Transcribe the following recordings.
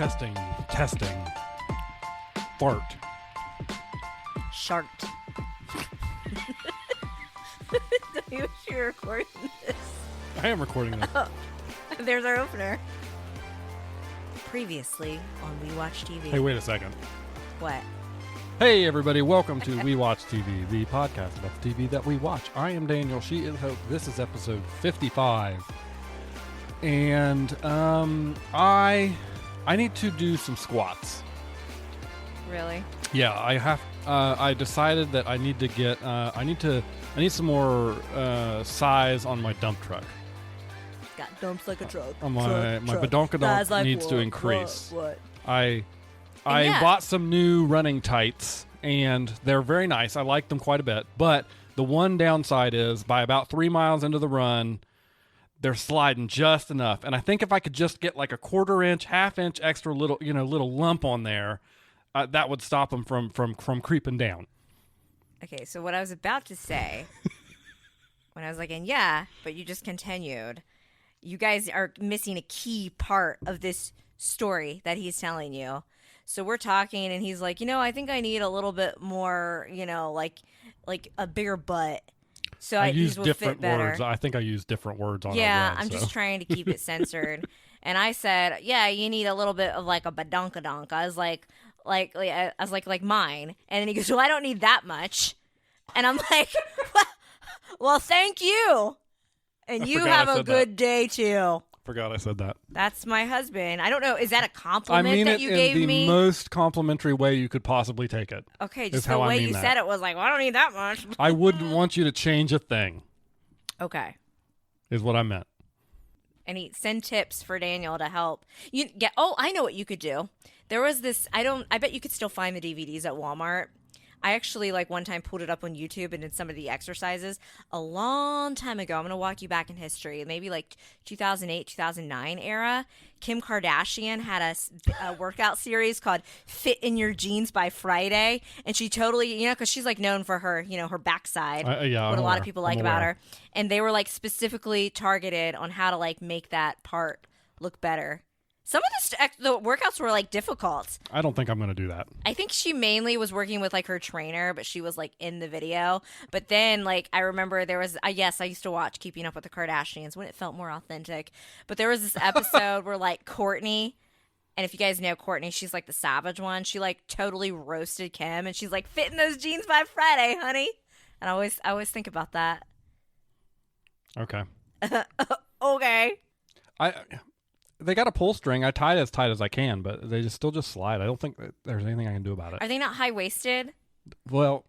Testing. Fart. Shart. Don't you wish you were recording this? I am recording this. Oh, there's our opener. Previously on We Watch TV. Hey, wait a second. What? Hey, everybody. Welcome to We Watch TV, the podcast about the TV that we watch. I am Daniel. She is Hope. This is episode 55. And I need to do some squats. Really? Yeah, I have. I decided that I need to get. I need some more size on my dump truck. Got dumps like a truck. My badonkadonk like needs to what, increase. What? I yeah. bought some new running tights, and they're very nice. I like them quite a bit. But the one downside is, by about 3 miles into the run, they're sliding just enough. And I think if I could just get like a quarter-inch, half-inch extra little lump on there, that would stop them from creeping down. Okay, so what I was about to say, when I was like, and yeah, but you just continued, you guys are missing a key part of this story that he's telling you. So we're talking, and he's like, I think I need a little bit more, like a bigger butt. So I use will different fit better. words. I think I use different words on Yeah, our run, I'm just trying to keep it censored. And I said, yeah, you need a little bit of like a badonkadonk. I was like mine. And then he goes, well, I don't need that much. And I'm like, well, thank you. And you have a good day too. Forgot I said that. That's my husband. I don't know. Is that a compliment that you gave gave me? I mean me? it in the most complimentary way you could possibly take it. Okay, just the way you said it was like, well, I don't need that much. I wouldn't want you to change a thing. Okay. Is what I meant. And send tips for Daniel to help. I know what you could do. There was this, I bet you could still find the DVDs at Walmart. I actually one time pulled it up on YouTube and did some of the exercises a long time ago. I'm going to walk you back in history. Maybe 2008, 2009 era. Kim Kardashian had a workout series called Fit in Your Jeans by Friday. And she totally, because she's known for her, her backside. What a lot of people like about her. And they were specifically targeted on how to make that part look better. Some of the workouts were difficult. I don't think I'm going to do that. I think she mainly was working with her trainer, but she was in the video. But then I remember there was, I used to watch Keeping Up with the Kardashians when it felt more authentic. But there was this episode where Kourtney, and if you guys know Kourtney, she's the savage one. She totally roasted Kim, and she's fit in those jeans by Friday, honey. And I always think about that. Okay. Okay. They got a pull string. I tie it as tight as I can, but they still just slide. I don't think that there's anything I can do about it. Are they not high-waisted? Well,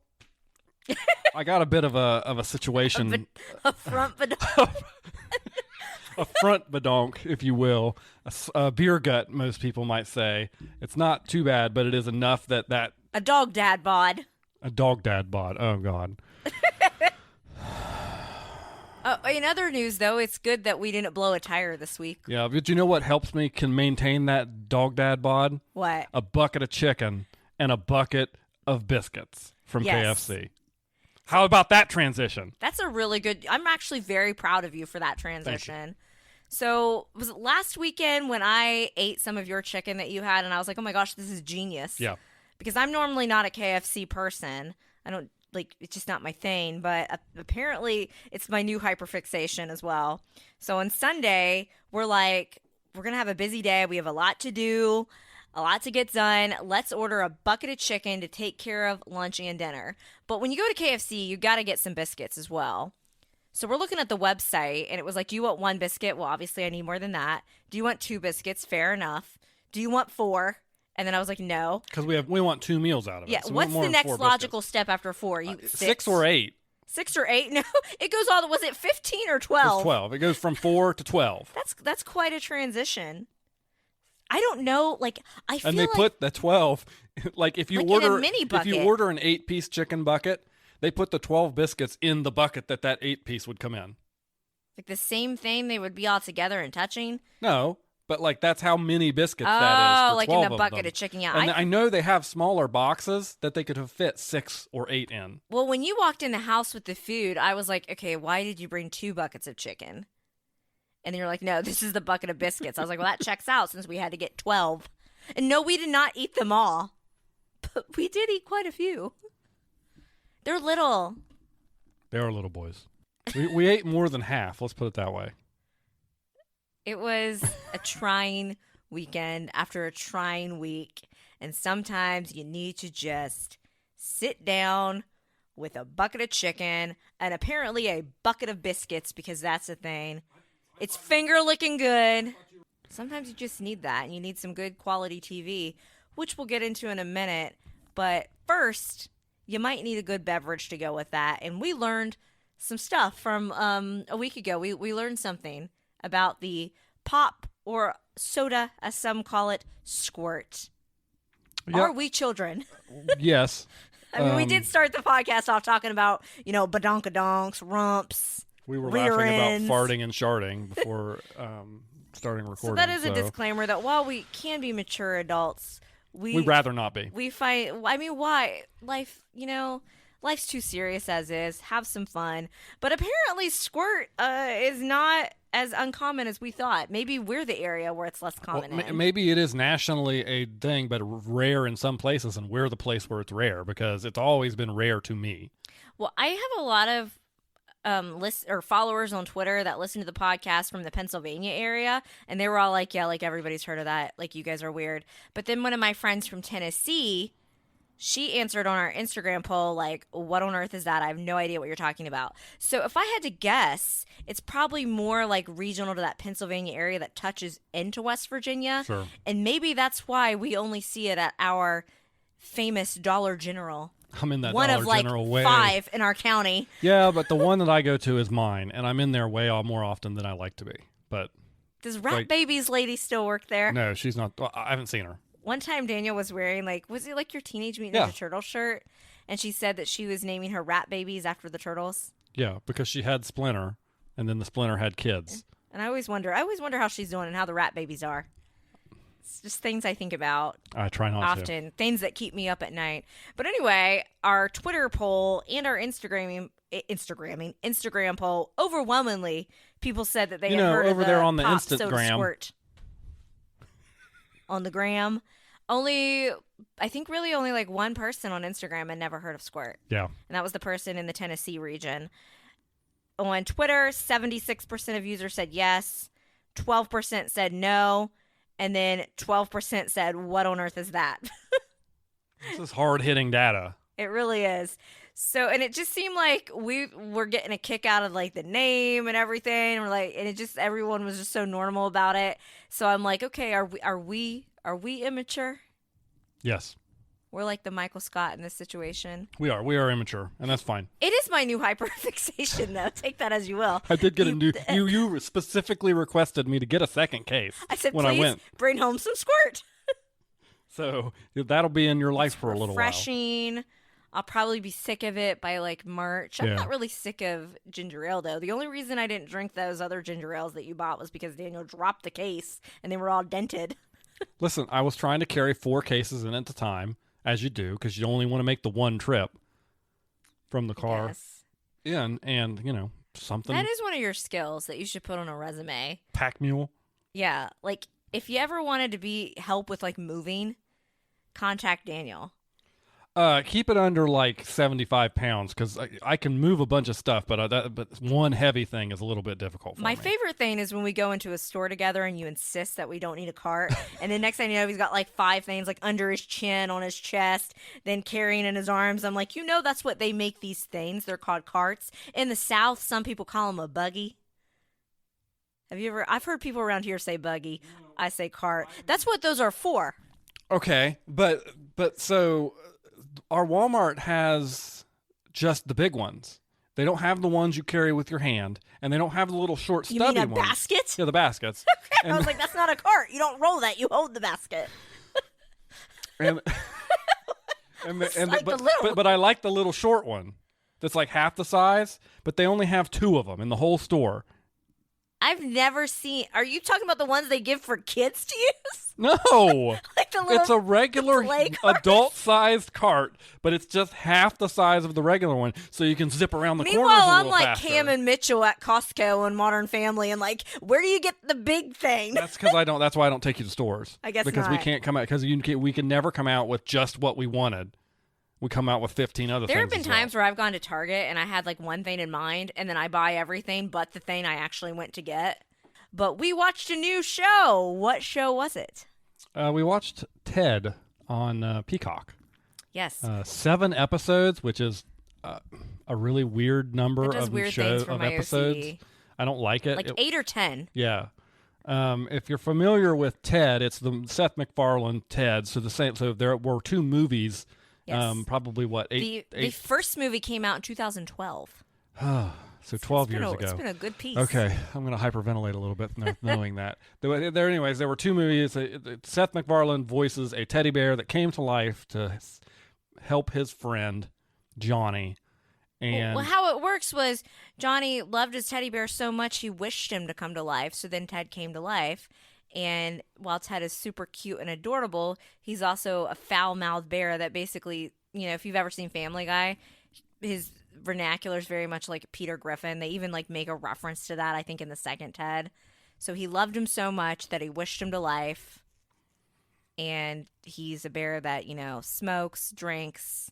I got a bit of a situation. A front badonk. A front badonk, if you will. A beer gut, most people might say. It's not too bad, but it is enough that... A dog dad bod. A dog dad bod. Oh, God. In other news, though, it's good that we didn't blow a tire this week. Yeah, but you know what helps me can maintain that dog dad bod? What? A bucket of chicken and a bucket of biscuits from KFC. How about that transition? That's a really good... I'm actually very proud of you for that transition. So, was it last weekend when I ate some of your chicken that you had, and I was like, oh my gosh, this is genius. Yeah. Because I'm normally not a KFC person. I don't... it's just not my thing, but apparently it's my new hyperfixation as well. So on Sunday, we're we're going to have a busy day. We have a lot to do, a lot to get done. Let's order a bucket of chicken to take care of lunch and dinner. But when you go to KFC, you got to get some biscuits as well. So we're looking at the website, and it was do you want 1 biscuit? Well, obviously I need more than that. Do you want 2 biscuits? Fair enough. Do you want 4? And then I was like, no. Because we want 2 meals out of it. Yeah, so what's the next logical step after 4? 6 or 8. 6 or 8? No, it goes all. Was it 15 or 12? It's 12. It goes from 4 to 12. That's quite a transition. I don't know. I feel and they put the 12. If you order in a mini bucket. If you order an 8-piece chicken bucket, they put the 12 biscuits in the bucket that 8-piece would come in. The same thing. They would be all together and touching. No. But that's how many biscuits that is. For 12 in a bucket of chicken. Yeah, and I know they have smaller boxes that they could have fit 6 or 8 in. Well, when you walked in the house with the food, I was like, okay, why did you bring 2 buckets of chicken? And then you're like, no, this is the bucket of biscuits. I was like, well, that checks out since we had to get 12. And no, we did not eat them all, but we did eat quite a few. They're little. They are little boys. We ate more than half. Let's put it that way. It was a trying weekend after a trying week. And sometimes you need to just sit down with a bucket of chicken and apparently a bucket of biscuits, because that's a thing. It's finger licking good. Sometimes you just need that, and you need some good quality TV, which we'll get into in a minute. But first, you might need a good beverage to go with that. And we learned some stuff from a week ago. We learned something about the pop or soda, as some call it, squirt. Yep. Are we children? Yes. I mean, we did start the podcast off talking about, badonkadonks, rumps. We were rear laughing ends. about farting and sharting before starting recording. So that is a disclaimer that while we can be mature adults, we'd rather not be. We find, I mean, why? Life, life's too serious as is. Have some fun. But apparently squirt is not as uncommon as we thought. Maybe we're the area where it's less common. Maybe it is nationally a thing, but rare in some places, and we're the place where it's rare, because it's always been rare to me. Well, I have a lot of followers on Twitter that listen to the podcast from the Pennsylvania area, and they were all like, yeah, like everybody's heard of that, like you guys are weird. But then one of my friends from Tennessee, she answered on our Instagram poll, like, what on earth is that? I have no idea what you're talking about. So if I had to guess, it's probably more like regional to that Pennsylvania area that touches into West Virginia. Sure. And maybe that's why we only see it at our famous Dollar General. I'm in that one Dollar of like General way. 5 in our county. Yeah, but the one that I go to is mine, and I'm in there way more often than I like to be. But does Rat Baby's lady still work there? No, she's not. Well, I haven't seen her. One time Daniel was wearing, was it like your Teenage Mutant Ninja Turtle shirt? And she said that she was naming her rat babies after the turtles. Yeah, because she had Splinter, and then the Splinter had kids. And I always wonder how she's doing and how the rat babies are. It's just things I think about. I try not often. Things that keep me up at night. But anyway, our Twitter poll and our Instagram poll, overwhelmingly, people said that they had heard over of the there on the pop Instagram. soda squirt. On the gram. I think really only like one person on Instagram had never heard of squirt. Yeah. And that was the person in the Tennessee region. On Twitter, 76% of users said yes, 12% said no, and then 12% said, what on earth is that? This is hard-hitting data. It really is. So, and it just seemed like we were getting a kick out of like the name and everything. And everyone was just so normal about it. So I'm like, okay, are we immature? Yes. We're like the Michael Scott in this situation. We are immature, and that's fine. It is my new hyperfixation, though. Take that as you will. I did get a new. You specifically requested me to get a second case. I said, when please I went. Bring home some squirt. So that'll be in your life for a little while. Refreshing. I'll probably be sick of it by like March. I'm Yeah. not really sick of ginger ale, though. The only reason I didn't drink those other ginger ales that you bought was because Daniel dropped the case and they were all dented. Listen, I was trying to carry 4 cases in at a time, as you do, because you only want to make the one trip from the car Yes. in, and something. That is one of your skills that you should put on a resume. Pack mule. Yeah, like if you ever wanted to be help with like moving, contact Daniel. Keep it under like 75 pounds, because I can move a bunch of stuff, but one heavy thing is a little bit difficult for me. My favorite thing is when we go into a store together and you insist that we don't need a cart, and then next thing you know, he's got like 5 things like under his chin, on his chest, then carrying in his arms. I'm like, that's what they make these things. They're called carts. In the South, some people call them a buggy. I've heard people around here say buggy. I say cart. That's what those are for. Okay, but so our Walmart has just the big ones. They don't have the ones you carry with your hand, and they don't have the little short stubby ones. You mean a basket? Yeah, the baskets. I was like, that's not a cart. You don't roll that. You hold the basket. But I like the little short one that's like half the size, but they only have 2 of them in the whole store. I've never seen. Are you talking about the ones they give for kids to use? No. Like the little It's a regular play cars? adult-sized cart, but it's just half the size of the regular one, so you can zip around the corners a Meanwhile, I'm little like faster. Cam and Mitchell at Costco and Modern Family, and like, where do you get the big thing? That's because I don't. That's why I don't take you to stores. I guess because we not. can't come out we can never come out with just what we wanted. We come out with 15 other things. There have been as well. times where I've gone to Target and I had like one thing in mind, and then I buy everything but the thing I actually went to get. But we watched a new show. What show was it? We watched Ted on Peacock. Yes. 7 episodes, which is a really weird number It does of weird show things for of my episodes. OCD. I don't like it. Like 8 or 10. Yeah. If you're familiar with Ted, it's the Seth MacFarlane Ted. So the same. So there were 2 movies. Yes. Probably what The first movie came out in 2012. So 12 years ago. It's been a good piece. Okay, I'm going to hyperventilate a little bit knowing that. Anyways, there were 2 movies. Seth MacFarlane voices a teddy bear that came to life to help his friend, Johnny. And Well, how it works was Johnny loved his teddy bear so much he wished him to come to life. So then Ted came to life. And while Ted is super cute and adorable, he's also a foul-mouthed bear that basically, if you've ever seen Family Guy, his vernacular is very much like Peter Griffin. They even like make a reference to that, I think, in the second Ted. So he loved him so much that he wished him to life. And he's a bear that, smokes, drinks,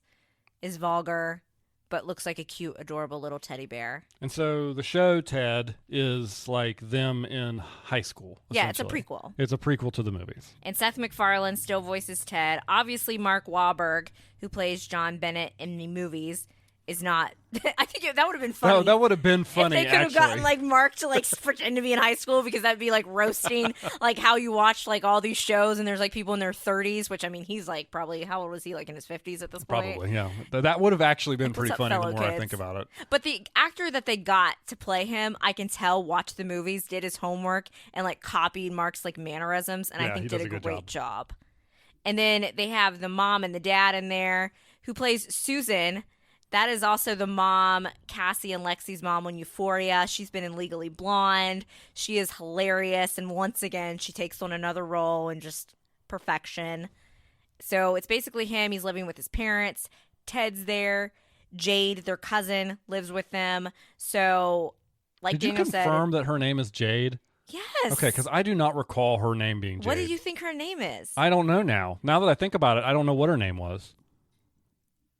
is vulgar, but looks like a cute, adorable little teddy bear. And so the show, Ted, is like them in high school. Yeah, it's a essentially. prequel. It's a prequel to the movies. And Seth MacFarlane still voices Ted. Obviously, Mark Wahlberg, who plays John Bennett in the movies, is not. I think that would have been funny. That would have been funny, if they could have actually. gotten like Mark to like pretend to be in high school, because that'd be like roasting like how you watch like all these shows and there's like people in their 30s, which I mean he's like probably, how old was he, like in his 50s at this point? Probably, yeah. That would have actually been pretty up, funny the fellow more I kids? think about it. But the actor that they got to play him, I can tell, watched the movies, did his homework, and like copied Mark's like mannerisms, and I Yeah, think he did does a a good great job. And then they have the mom and the dad in there who plays Susan. That is also the mom, Cassie and Lexi's mom on Euphoria. She's been in Legally Blonde. She is hilarious. And once again, she takes on another role and just perfection. So it's basically him. He's living with his parents. Ted's there. Jade, their cousin, lives with them. So, like Did you Daniel said. confirm that her name is Jade? Yes. Okay, because I do not recall her name being Jade. What do you think her name is? I don't know now. Now that I think about it, I don't know what her name was.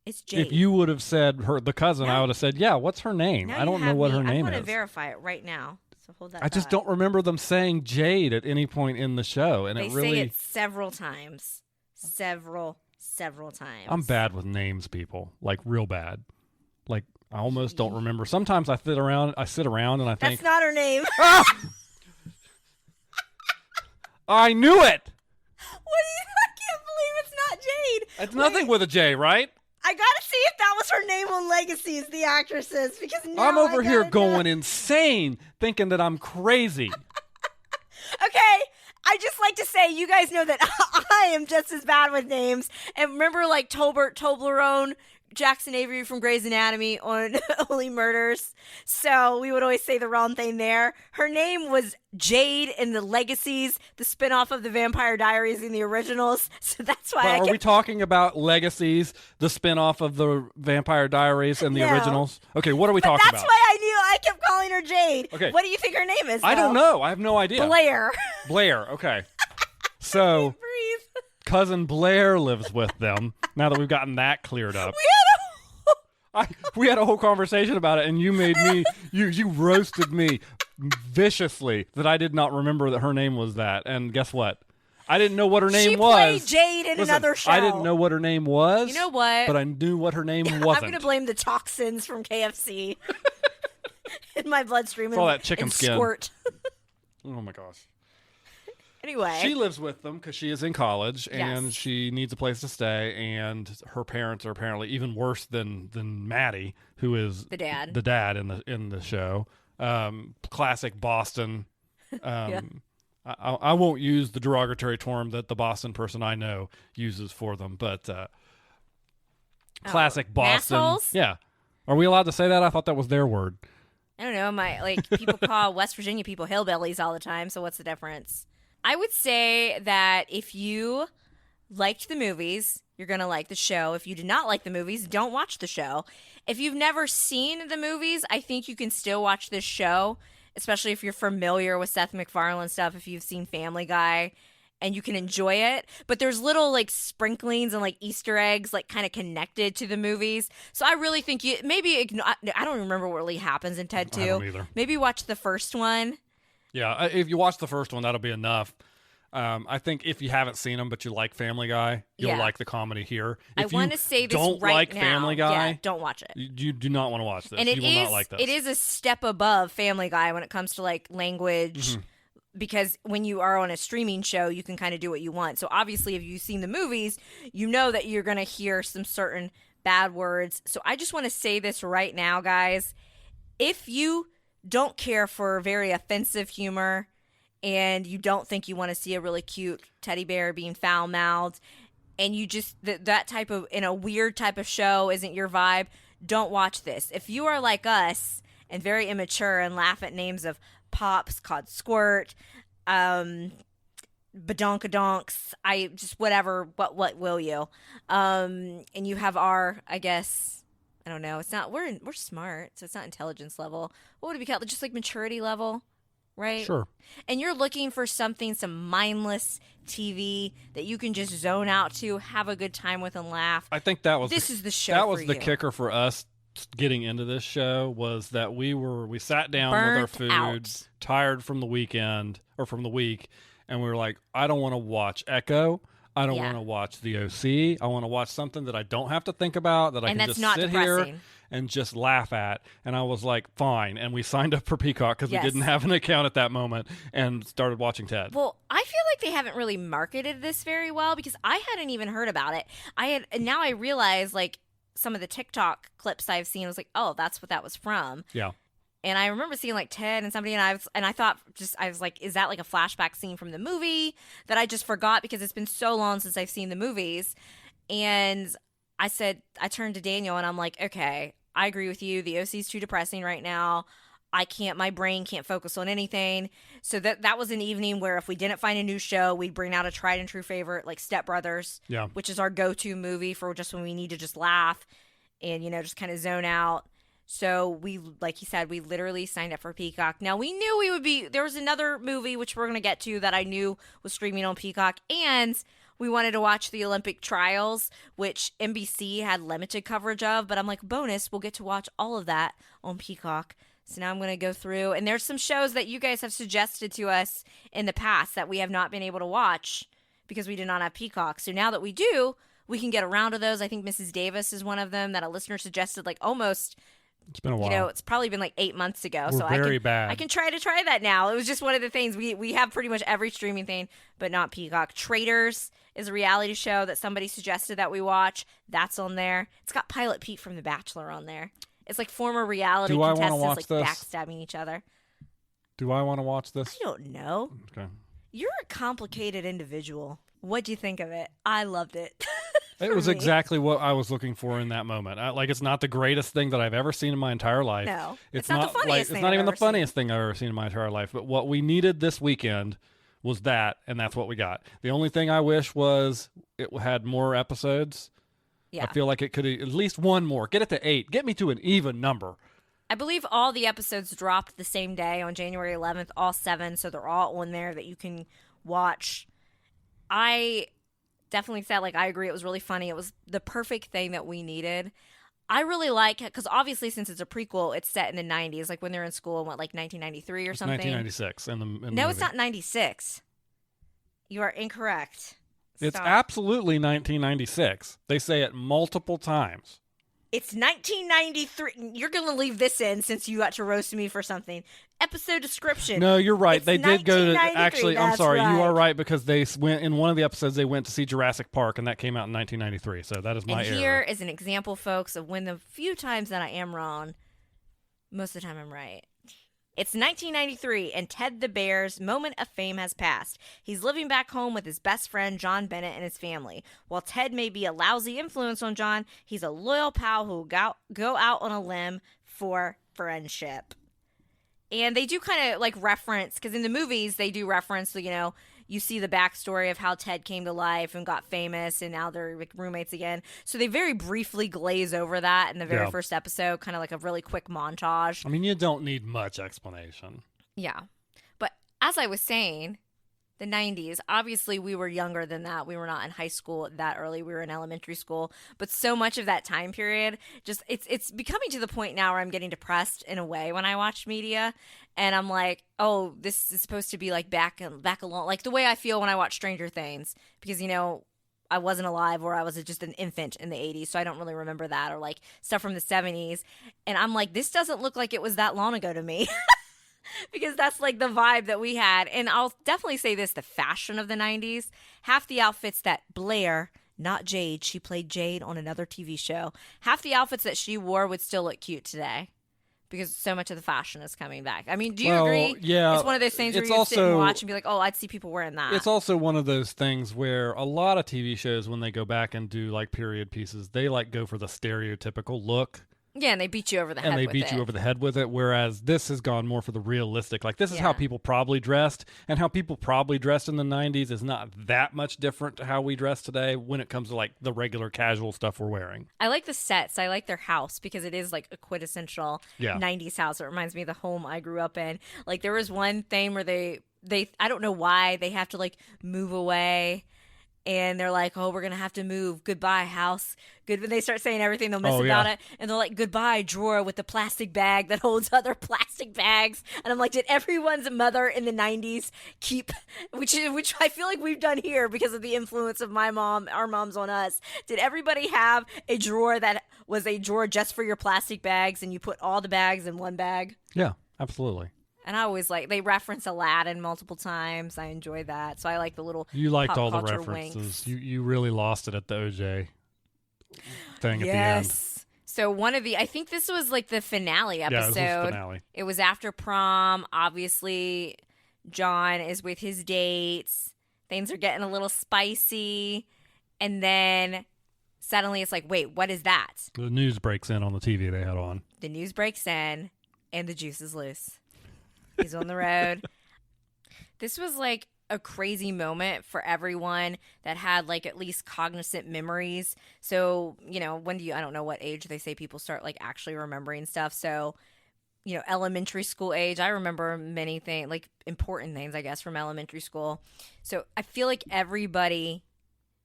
It's Jade. If you would have said the cousin, Now- I would have said, yeah, what's her name? Now I don't you know have what me. her name I want is. to verify it right now. So hold that I just thought. don't remember them saying Jade at any point in the show. And They it really. say it several times. Several times. I'm bad with names, people. Like, real bad. Like, I almost don't remember. Sometimes I sit around and I think, That's not her name. ah! I knew it! I can't believe it's not Jade. It's nothing with a J, right? I gotta see if that was her name on Legacies, the actresses, because now I'm over I here gotta going know. insane, thinking that I'm crazy. Okay, I just like to say, you guys know that I am just as bad with names. And remember, like Toblerone, Jackson Avery from Grey's Anatomy on Only Murders. So we would always say the wrong thing there. Her name was Jade in the Legacies, the spinoff of the Vampire Diaries in the originals. So that's why But are we talking about Legacies, the spinoff of the Vampire Diaries and the No. originals? Okay, what are we But talking that's about? why I knew I kept calling her Jade. Okay. What do you think her name is? I don't though? know. I have no idea. Blair. Blair, okay. So, Breathe. cousin Blair lives with them, now that we've gotten that cleared up. We had a whole conversation about it, and you made me, you roasted me viciously that I did not remember that her name was that. And guess what? I didn't know what her name She was. played Jade in Listen, another show. I didn't know what her name was. You know what? But I knew what her name wasn't. I'm going to blame the toxins from KFC in my bloodstream. It's all that chicken and skin. Squirt. Oh my gosh. Anyway. She lives with them because she is in college and Yes. she needs a place to stay. And her parents are apparently even worse than Maddie, who is The dad. The dad in the show. Classic Boston. Yeah. I won't use the derogatory term that the Boston person I know uses for them, but classic Boston. Massholes? Yeah. Are we allowed to say that? I thought that was their word. I don't know. People call West Virginia people hillbillies all the time. So what's the difference? I would say that if you liked the movies, you're going to like the show. If you did not like the movies, don't watch the show. If you've never seen the movies, I think you can still watch this show, especially if you're familiar with Seth MacFarlane stuff, if you've seen Family Guy, and you can enjoy it. But there's little like sprinklings and like Easter eggs like kind of connected to the movies. So I really think I don't remember what really happens in Ted 2. I don't either. Maybe watch the first one. Yeah, if you watch the first one, that'll be enough. I think if you haven't seen them, but you like Family Guy, you'll like the comedy here. If I want to say this don't right like now. Family Guy, don't watch it. You do not want to watch this. And you will not like this. It is a step above Family Guy when it comes to like language. Mm-hmm. Because when you are on a streaming show, you can kind of do what you want. So obviously, if you've seen the movies, you know that you're going to hear some certain bad words. So I just want to say this right now, guys. If you don't care for very offensive humor and you don't think you want to see a really cute teddy bear being foul-mouthed and you just, that type of, in a weird type of show isn't your vibe, don't watch this. If you are like us and very immature and laugh at names of Pops called Squirt, badonkadonks, whatever, what will you? And you have our, I guess, I don't know, it's not, we're smart, so it's not intelligence level. What would it be called? Just like maturity level, right? Sure. And you're looking for something, some mindless TV that you can just zone out to, have a good time with and laugh. I think this is the show that was for the you. kicker for us getting into this show was that we sat down with our food, tired from the weekend or from the week, and we were like, I don't want to watch Echo. I don't want to watch The OC. I want to watch something that I don't have to think about, that I can just sit here and just laugh at. And I was like, fine. And we signed up for Peacock because we didn't have an account at that moment and started watching Ted. Well, I feel like they haven't really marketed this very well because I hadn't even heard about it. And now I realize, like, some of the TikTok clips I've seen, I was like, oh, that's what that was from. Yeah. And I remember seeing like Ted and somebody, I was like, is that like a flashback scene from the movie that I just forgot because it's been so long since I've seen the movies. And I turned to Daniel and I'm like, okay, I agree with you. The OC is too depressing right now. My brain can't focus on anything. So that was an evening where if we didn't find a new show, we'd bring out a tried and true favorite like Step Brothers, which is our go-to movie for just when we need to just laugh and, just kind of zone out. So we, like he said, we literally signed up for Peacock. Now we knew there was another movie, which we're going to get to, that I knew was streaming on Peacock, and we wanted to watch the Olympic trials, which NBC had limited coverage of, but I'm like, bonus, we'll get to watch all of that on Peacock. So now I'm going to go through, and there's some shows that you guys have suggested to us in the past that we have not been able to watch because we did not have Peacock. So now that we do, we can get around to those. I think Mrs. Davis is one of them that a listener suggested, like almost. It's been a while. It's probably been like 8 months ago. We're very bad. I can try that now. It was just one of the things. We have pretty much every streaming thing, but not Peacock. Traitors is a reality show that somebody suggested that we watch. That's on there. It's got Pilot Pete from The Bachelor on there. It's like former reality contestants like backstabbing each other. Do I want to watch this? I don't know. Okay. You're a complicated individual. What'd you think of it? I loved it. It was exactly what I was looking for in that moment. It's not the greatest thing that I've ever seen in my entire life. No, it's not the funniest thing. It's not even the funniest thing I've ever seen in my entire life. But what we needed this weekend was that, and that's what we got. The only thing I wish was it had more episodes. Yeah. I feel like it could at least one more. Get it to 8. Get me to an even number. I believe all the episodes dropped the same day on January 11th, all 7, so they're all on there that you can watch. I definitely said, I agree, it was really funny. It was the perfect thing that we needed. I really like it because obviously since it's a prequel, it's set in the 90s, like when they're in school in 1993 or something? 1996 in the movie. No, it's not 96. You are incorrect. It's absolutely 1996. They say it multiple times. It's 1993. You're going to leave this in since you got to roast me for something. Episode description. No, you're right. They did go to... Actually, I'm sorry. Right. You are right because they went... In one of the episodes, they went to see Jurassic Park, and that came out in 1993. So that is my error. And here is an example, folks, of when the few times that I am wrong, most of the time I'm right. It's 1993, and Ted the Bear's moment of fame has passed. He's living back home with his best friend, John Bennett, and his family. While Ted may be a lousy influence on John, he's a loyal pal who will go out on a limb for friendship. And they do kind of like reference, because in the movies they do reference, you see the backstory of how Ted came to life and got famous, and now they're like roommates again. So they very briefly glaze over that in the very first episode, kind of like a really quick montage. I mean, you don't need much explanation. Yeah. But as I was saying, the 90s, obviously we were younger than that. We were not in high school that early. We were in elementary school. But so much of that time period, just it's becoming to the point now where I'm getting depressed in a way when I watch media. And I'm like, oh, this is supposed to be like back along, like the way I feel when I watch Stranger Things. Because, I wasn't alive, or I was just an infant in the 80s, so I don't really remember that, or like stuff from the 70s. And I'm like, this doesn't look like it was that long ago to me. Because that's like the vibe that we had. And I'll definitely say this, the fashion of the 90s, half the outfits that Blair, not Jade, she played Jade on another TV show, half the outfits that she wore would still look cute today. Because so much of the fashion is coming back. I mean, do you agree? Yeah. It's one of those things where you sit and watch and be like, oh, I'd see people wearing that. It's also one of those things where a lot of TV shows, when they go back and do like period pieces, they like go for the stereotypical look. Yeah, and they beat you over the head with it. And they beat you over the head with it, whereas this has gone more for the realistic. Like, this is how people probably dressed, and how people probably dressed in the 90s is not that much different to how we dress today when it comes to, like, the regular casual stuff we're wearing. I like the sets. I like their house because it is, like, a quintessential 90s house. It reminds me of the home I grew up in. Like, there was one thing where they I don't know why, they have to, like, move away. And they're like, oh, we're going to have to move. Goodbye, house. Good. When they start saying everything they'll miss about it. And they're like, goodbye, drawer with the plastic bag that holds other plastic bags. And I'm like, did everyone's mother in the 90s keep, which I feel like we've done here because of the influence of my mom, our moms on us. Did everybody have a drawer that was a drawer just for your plastic bags and you put all the bags in one bag? Yeah, absolutely. And I always they reference Aladdin multiple times. I enjoy that. So I like the little You liked all the references. Winks. You really lost it at the OJ thing at the end. Yes. So I think this was like the finale episode. Yeah, it was the finale. It was after prom. Obviously, John is with his dates. Things are getting a little spicy. And then suddenly it's like, wait, what is that? The news breaks in on the TV they had on. The news breaks in and the juice is loose. He's on the road. This was like a crazy moment for everyone that had like at least cognizant memories. So, I don't know what age they say people start like actually remembering stuff. So, elementary school age, I remember many things, like important things, I guess, from elementary school. So I feel like everybody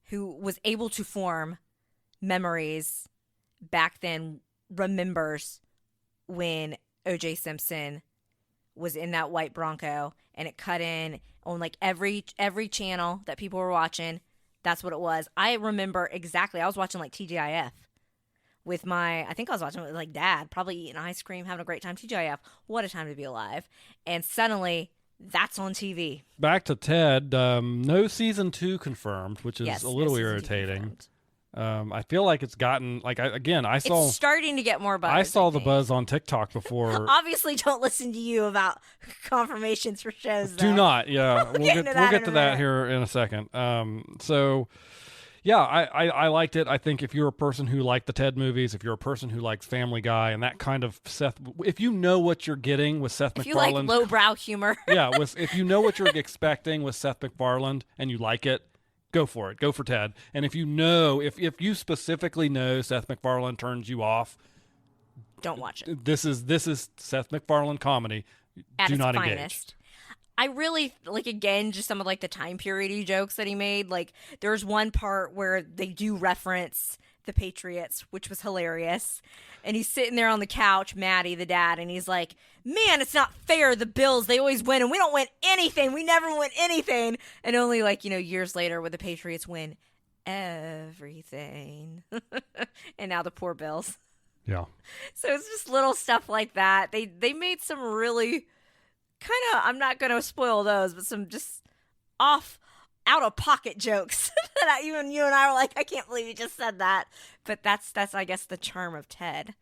who was able to form memories back then remembers when O.J. Simpson was in that white Bronco and it cut in on like every channel that people were watching. That's what it was. I remember exactly. I was watching like TGIF with I think I was watching it with like dad, probably eating ice cream, having a great time. TGIF, what a time to be alive. And suddenly that's on TV. Back to Ted, no season 2 confirmed, which is a little irritating. I feel like it's gotten it's starting to get more buzz. I saw the buzz on TikTok before. Obviously, don't listen to you about confirmations for shows. Though. Do not. Yeah, we'll get to that here in a second. I liked it. I think if you're a person who liked the Ted movies, if you're a person who likes Family Guy and that kind of if you know what you're getting with Seth MacFarlane, if you like lowbrow humor, if you know what you're expecting with Seth MacFarlane and you like it. Go for it. Go for Ted. And if you know, if you specifically know Seth MacFarlane turns you off, don't watch it. This is Seth MacFarlane comedy. Do not engage. I really again, just some of the time period jokes that he made. Like there's one part where they do reference the Patriots, which was hilarious. And he's sitting there on the couch, Maddie, the dad, and he's like, man, it's not fair. The Bills, they always win, and we don't win anything. We never win anything. And only years later would the Patriots win everything. And now the poor Bills. Yeah. So it's just little stuff like that. They made some really kind of, I'm not going to spoil those, but some just out-of-pocket jokes that even you and I were like, I can't believe you just said that. But that's I guess, the charm of Ted.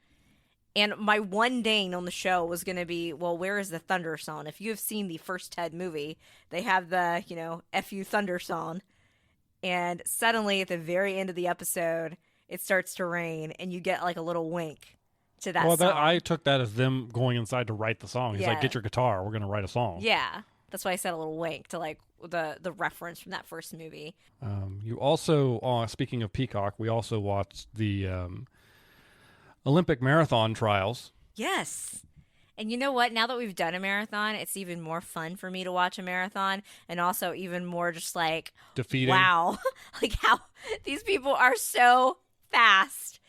And my one ding on the show was going to be, well, where is the Thunder song? If you have seen the first Ted movie, they have the, F you Thunder song. And suddenly at the very end of the episode, it starts to rain and you get a little wink to that Well, song. I took that as them going inside to write the song. He's like, Yeah. get your guitar. We're going to write a song. Yeah. That's why I said a little wink to like the reference from that first movie. You also, speaking of Peacock, we also watched the Olympic marathon trials. Yes. And you know what? Now that we've done a marathon, it's even more fun for me to watch a marathon, and also even more just like Defeating. wow, like how these people are so fast.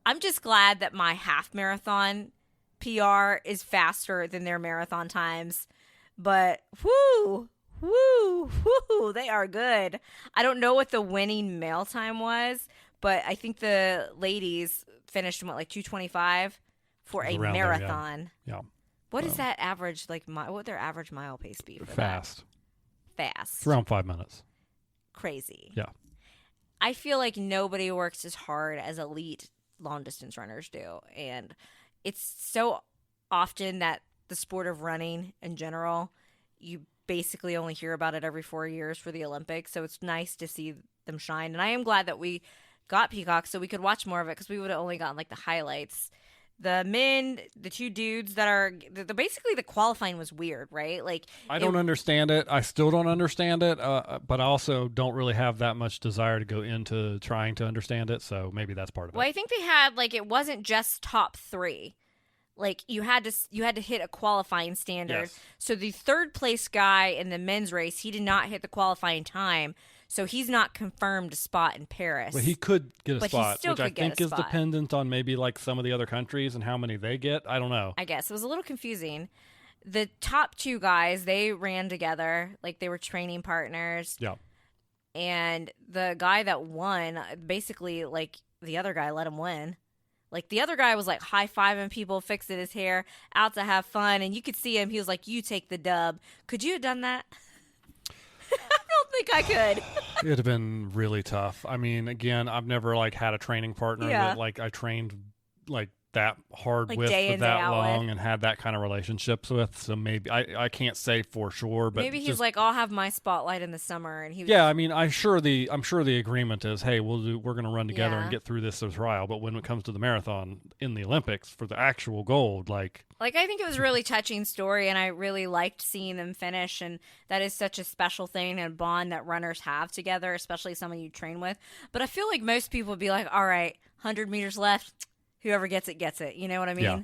I'm just glad that my half marathon PR is faster than their marathon times. But whoo, they are good. I don't know what the winning male time was, but I think the ladies finished in like 2:25 for a Around marathon. There, yeah. What is that average like? What would their average mile pace be for Fast. that? Fast. It's around 5 minutes. Crazy. Yeah. I feel like nobody works as hard as elite long distance runners do, and it's so often that the sport of running in general, you basically only hear about it every 4 years for the Olympics. So it's nice to see them shine, and I am glad that we got Peacock so we could watch more of it because we would have only gotten like the highlights. The men, the two dudes that are basically the qualifying was weird, right? Like I don't understand it. I still don't understand it, but I also don't really have that much desire to go into trying to understand it. So maybe that's part of it. Well, I think they had like it wasn't just top three. Like you had to hit a qualifying standard. Yes. So the third place guy in the men's race, he did not hit the qualifying time. So he's not confirmed a spot in Paris. But he could get a But he spot, still which I could get a think is spot. dependent on maybe like some of the other countries and how many they get. I don't know. I guess it was a little confusing. The top two guys, they ran together, like they were training partners. Yeah. And the guy that won, basically, like the other guy let him win. Like the other guy was like high fiving people, fixing his hair, out to have fun, and you could see him. He was like, "You take the dub." Could you have done that? I don't think I could. It'd have been really tough. I mean, again, I've never like had a training partner that like I trained like that hard Like with day for in, day that out long with. and had that kind of relationships with. So maybe I can't say for sure, but Maybe he's just, like, "I'll have my spotlight in the summer," and he was yeah. I mean, I'm sure the agreement is, hey, we're going to run together Yeah. and get through this trial. But when it comes to the marathon in the Olympics for the actual gold, like I think it was a really touching story, and I really liked seeing them finish. And that is such a special thing and bond that runners have together, especially someone you train with. But I feel like most people would be like, "All right, 100 meters left. Whoever gets it, gets it." You know what I mean? Yeah.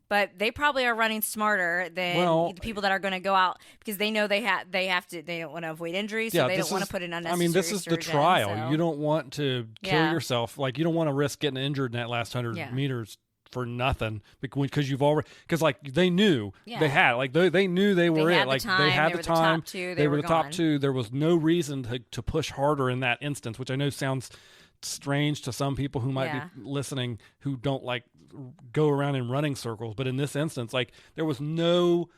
But they probably are running smarter than the people that are going to go out because they know they don't want to avoid injuries, so they don't want to put in unnecessary. I mean, this is the surgeon, trial. so- You don't want to kill Yeah. yourself. Like you don't want to risk getting injured in that last 100 Yeah. meters for nothing because you've already like they knew Yeah. they had they knew they were had it. the Like time, they had they the were the time. top two, They they were were the top gone. two. There was no reason to push harder in that instance, which I know sounds strange to some people who might Yeah. be listening who don't like go around in running circles. But in this instance, like there was no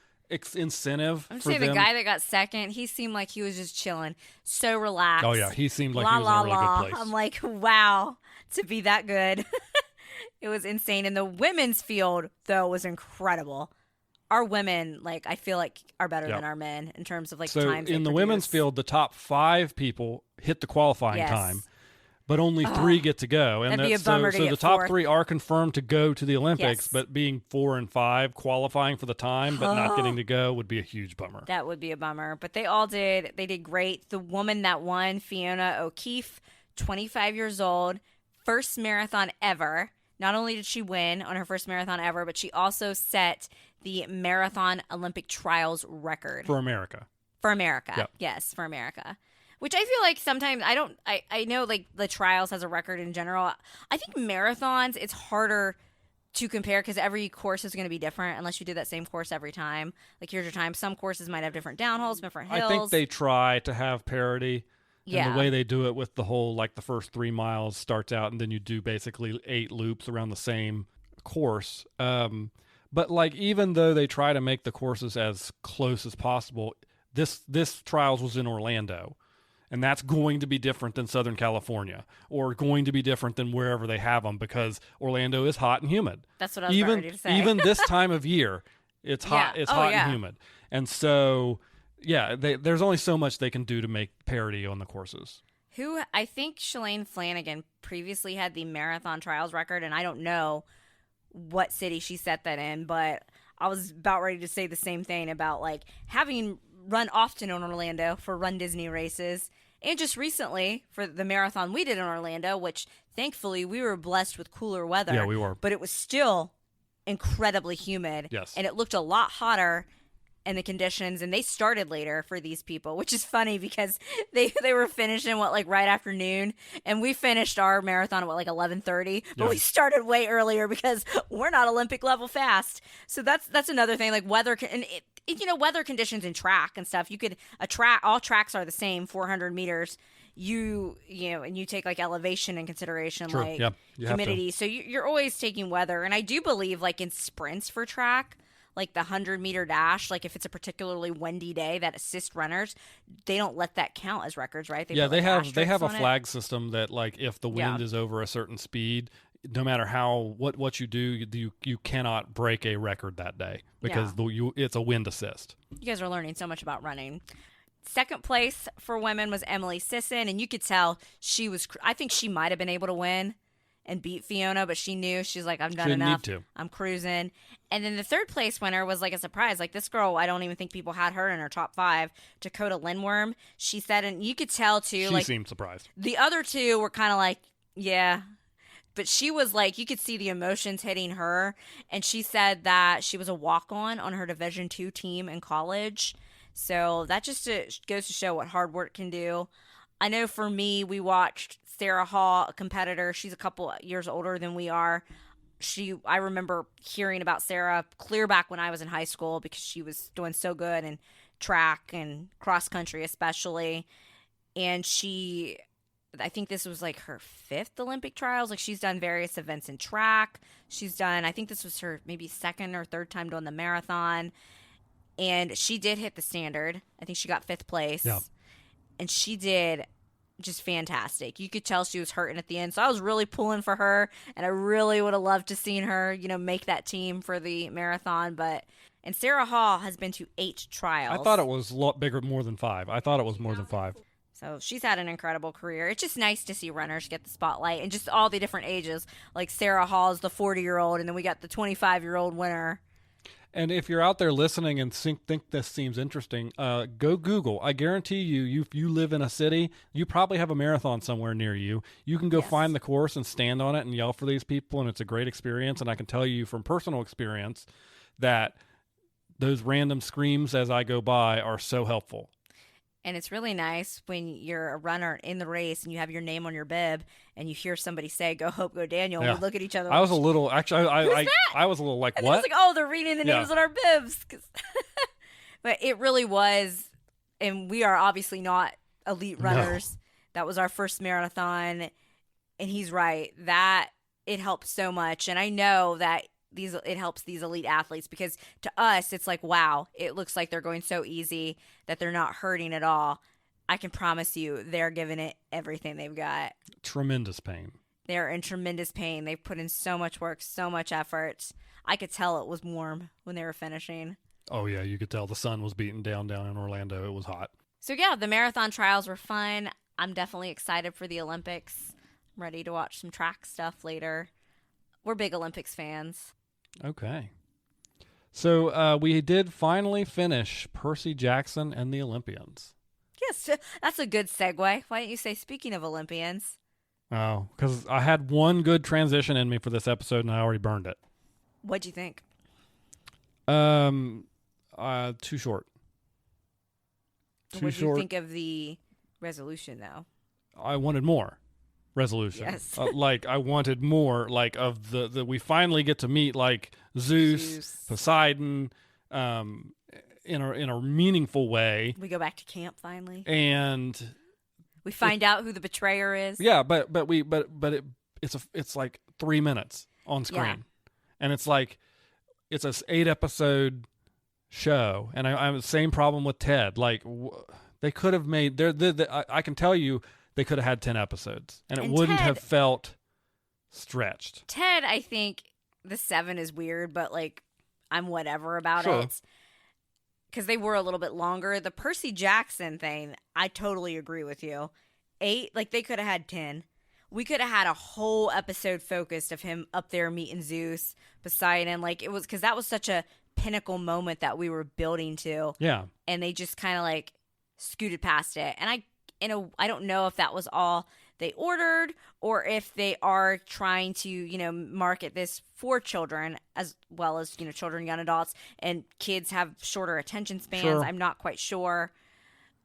incentive I'm for saying them. the guy that got second, he seemed like he was just chilling, so relaxed. Oh yeah, he seemed like la he was la in a really la. good place. I'm like, wow, to be that good. It was insane. And the women's field though was incredible. Our women, like, I feel like are better Yep. than our men in terms of like So times. in they the women's produce. field, the top 5 people hit the qualifying Yes. time, but only 3 get to go. And That'd be a so bummer to the get top fourth. 3 are confirmed to go to the Olympics, Yes. but being 4 and 5 qualifying for the time but not getting to go would be a huge bummer. That would be a bummer. But they all did. They did great. The woman that won, Fiona O'Keefe, 25 years old, first marathon ever. Not only did she win on her first marathon ever, but she also set the marathon Olympic trials record For America. for America. Yep. Yes, for America. Which I feel like sometimes I know like the trials has a record in general. I think marathons, it's harder to compare because every course is going to be different unless you do that same course every time. Like here's your time. Some courses might have different downhills, different hills. I think they try to have parity. Yeah. And the way they do it with the whole, like the first 3 miles starts out and then you do basically 8 loops around the same course. But like, even though they try to make the courses as close as possible, this trials was in Orlando. And that's going to be different than Southern California or going to be different than wherever they have them because Orlando is hot and humid. That's what I was ready to say. Even this time of year, it's hot. Yeah. It's Oh, hot yeah. and humid. And so, yeah, there's only so much they can do to make parity on the courses. Who I think Shalane Flanagan previously had the marathon trials record, and I don't know what city she set that in, but I was about ready to say the same thing about like having run often in Orlando for Run Disney races, and just recently for the marathon we did in Orlando, which thankfully we were blessed with cooler weather. Yeah, we were. But it was still incredibly humid. Yes. And it looked a lot hotter in the conditions, and they started later for these people, which is funny because they were finishing right after noon, and we finished our marathon at 11:30, but Yeah. we started way earlier because we're not Olympic level fast. So that's another thing, like weather weather conditions and track and stuff. You could all tracks are the same, 400 meters. And you take like elevation in consideration, True. like Yep. You have to. humidity. So you're always taking weather, and I do believe like in sprints for track, like the 100-meter dash, like if it's a particularly windy day, that assist runners, they don't let that count as records, right? They put, like, have asterisks a on it. flag system that like if the wind Yeah. is over a certain speed, no matter what you do, you cannot break a record that day because it's a wind assist. You guys are learning so much about running. Second place for women was Emily Sisson, and you could tell I think she might have been able to win and beat Fiona, but she knew. She's like, I've done She didn't enough. need to. I'm cruising. And then the third place winner was like a surprise. Like this girl, I don't even think people had her in her top 5. Dakota Lindworm. She said, and you could tell too. She seemed surprised. The other two were kind of like, yeah. But she was like, you could see the emotions hitting her. And she said that she was a walk-on her Division II team in college. So that just goes to show what hard work can do. I know for me, we watched Sarah Hall, a competitor. She's a couple years older than we are. I remember hearing about Sarah clear back when I was in high school because she was doing so good in track and cross country especially. And I think this was like her 5th Olympic trials. Like she's done various events in track. I think this was her maybe 2nd or 3rd time doing the marathon. And she did hit the standard. I think she got 5th place. Yeah. And she did just fantastic. You could tell she was hurting at the end. So I was really pulling for her, and I really would have loved to seen her, make that team for the marathon. And Sarah Hall has been to 8 trials. I thought it was a lot bigger, more than 5. I thought it was more than 5. So she's had an incredible career. It's just nice to see runners get the spotlight, and just all the different ages. Like Sarah Hall is the 40-year-old, and then we got the 25-year-old winner. And if you're out there listening and think this seems interesting, go Google. I guarantee you, if you live in a city, you probably have a marathon somewhere near you. You can go find the course and stand on it and yell for these people, and it's a great experience. And I can tell you from personal experience that those random screams as I go by are so helpful. And it's really nice when you're a runner in the race and you have your name on your bib and you hear somebody say, "Go Hope, go Daniel." Yeah. And we look at each other. I was a little, actually, Who's that? I was a little like, and what? It's like, oh, they're reading the names Yeah. on our bibs. But it really was, and we are obviously not elite runners. No. That was our first marathon, and he's right. That it helps so much. And I know that it helps these elite athletes because to us, it's like, wow, it looks like they're going so easy that they're not hurting at all. I can promise you they're giving it everything they've got. Tremendous pain. They're in tremendous pain. They've put in so much work, so much effort. I could tell it was warm when they were finishing. Oh, yeah, you could tell the sun was beating down in Orlando. It was hot. So, yeah, the marathon trials were fun. I'm definitely excited for the Olympics. I'm ready to watch some track stuff later. We're big Olympics fans. Okay. So we did finally finish Percy Jackson and the Olympians. Yes, that's a good segue. Why don't you say, speaking of Olympians? Oh, because I had one good transition in me for this episode, and I already burned it. What'd you think? Too short. What did you think of the resolution, though? I wanted more resolution. Yes. I wanted more, of the we finally get to meet, Zeus. Poseidon, in a meaningful way. We go back to camp, finally. And we find out who the betrayer is. Yeah, but it's like 3 minutes on screen. Yeah. And it's like, it's a 8-episode show, and I have the same problem with Ted. They could have made I can tell you they could have had 10 episodes, and it wouldn't have felt stretched. Ted, I think the 7 is weird, but I'm whatever about it because they were a little bit longer. The Percy Jackson thing, I totally agree with you. 8, they could have had 10. we could have had a whole episode focused of him up there meeting Zeus, Poseidon. Like, it was because that was such a pinnacle moment that we were building to. Yeah. And they just kind of like scooted past it. And I don't know if that was all they ordered or if they are trying to, market this for children as well as, children, young adults, and kids have shorter attention spans. Sure. I'm not quite sure.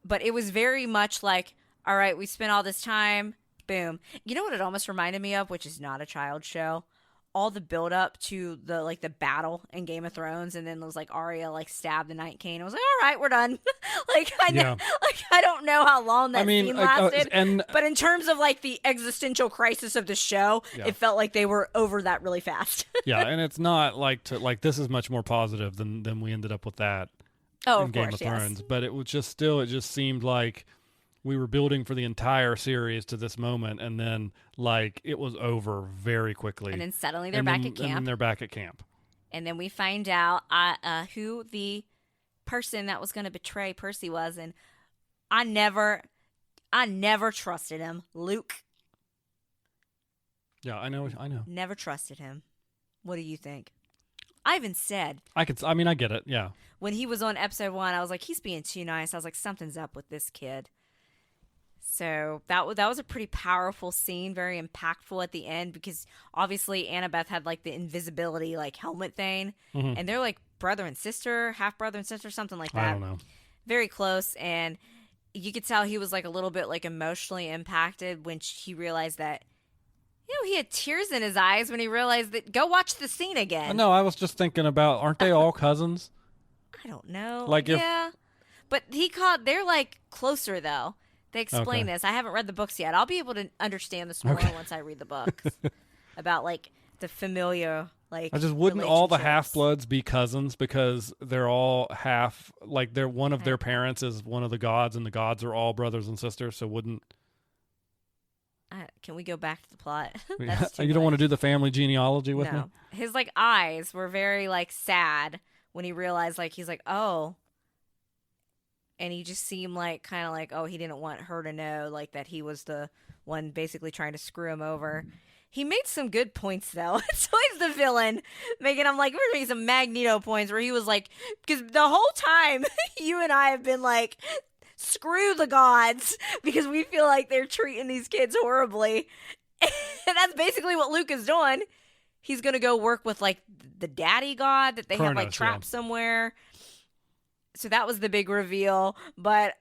But it was very much like, all right, we spent all this time, boom. You know what it almost reminded me of, which is not a child show? All the build up to the battle in Game of Thrones, and then it was like Arya stabbed the Night King. I was like, all right, we're done. I don't know how long that scene lasted, but in terms of the existential crisis of the show, it felt like they were over that really fast. Yeah, and it's not this is much more positive than we ended up with that in Game of Thrones, but it was just it just seemed like we were building for the entire series to this moment, and then it was over very quickly. And then suddenly they're back at camp. And then they're back at camp. And then we find out who the person that was going to betray Percy was, and I never trusted him. Luke. Yeah, I know. Never trusted him. What do you think? I even said. I get it. Yeah. When he was on episode 1, I was like, he's being too nice. I was like, something's up with this kid. So that was a pretty powerful scene, very impactful at the end, because obviously Annabeth had the invisibility helmet thing, and they're brother and sister, half brother and sister, something like that. I don't know. Very close, and you could tell he was a little bit emotionally impacted when he realized that. He had tears in his eyes when he realized that. Go watch the scene again. No, I was just thinking about, aren't they all cousins? I don't know. Yeah, but they're closer though. They explain this. I haven't read the books yet. I'll be able to understand this more once I read the books about the familiar I just wouldn't all the half-bloods be cousins because they're all half they're one of their parents is one of the gods, and the gods are all brothers and sisters. So wouldn't can we go back to the plot? You don't want to do the family genealogy with me? His eyes were very sad when he realized he's oh. And he just seemed kind of he didn't want her to know that he was the one basically trying to screw him over. He made some good points though. It's always the villain making him we're making some Magneto points where he was because the whole time you and I have been screw the gods because we feel like they're treating these kids horribly. And that's basically what Luke is doing. He's going to go work with the daddy god that they have trapped somewhere. So that was the big reveal, but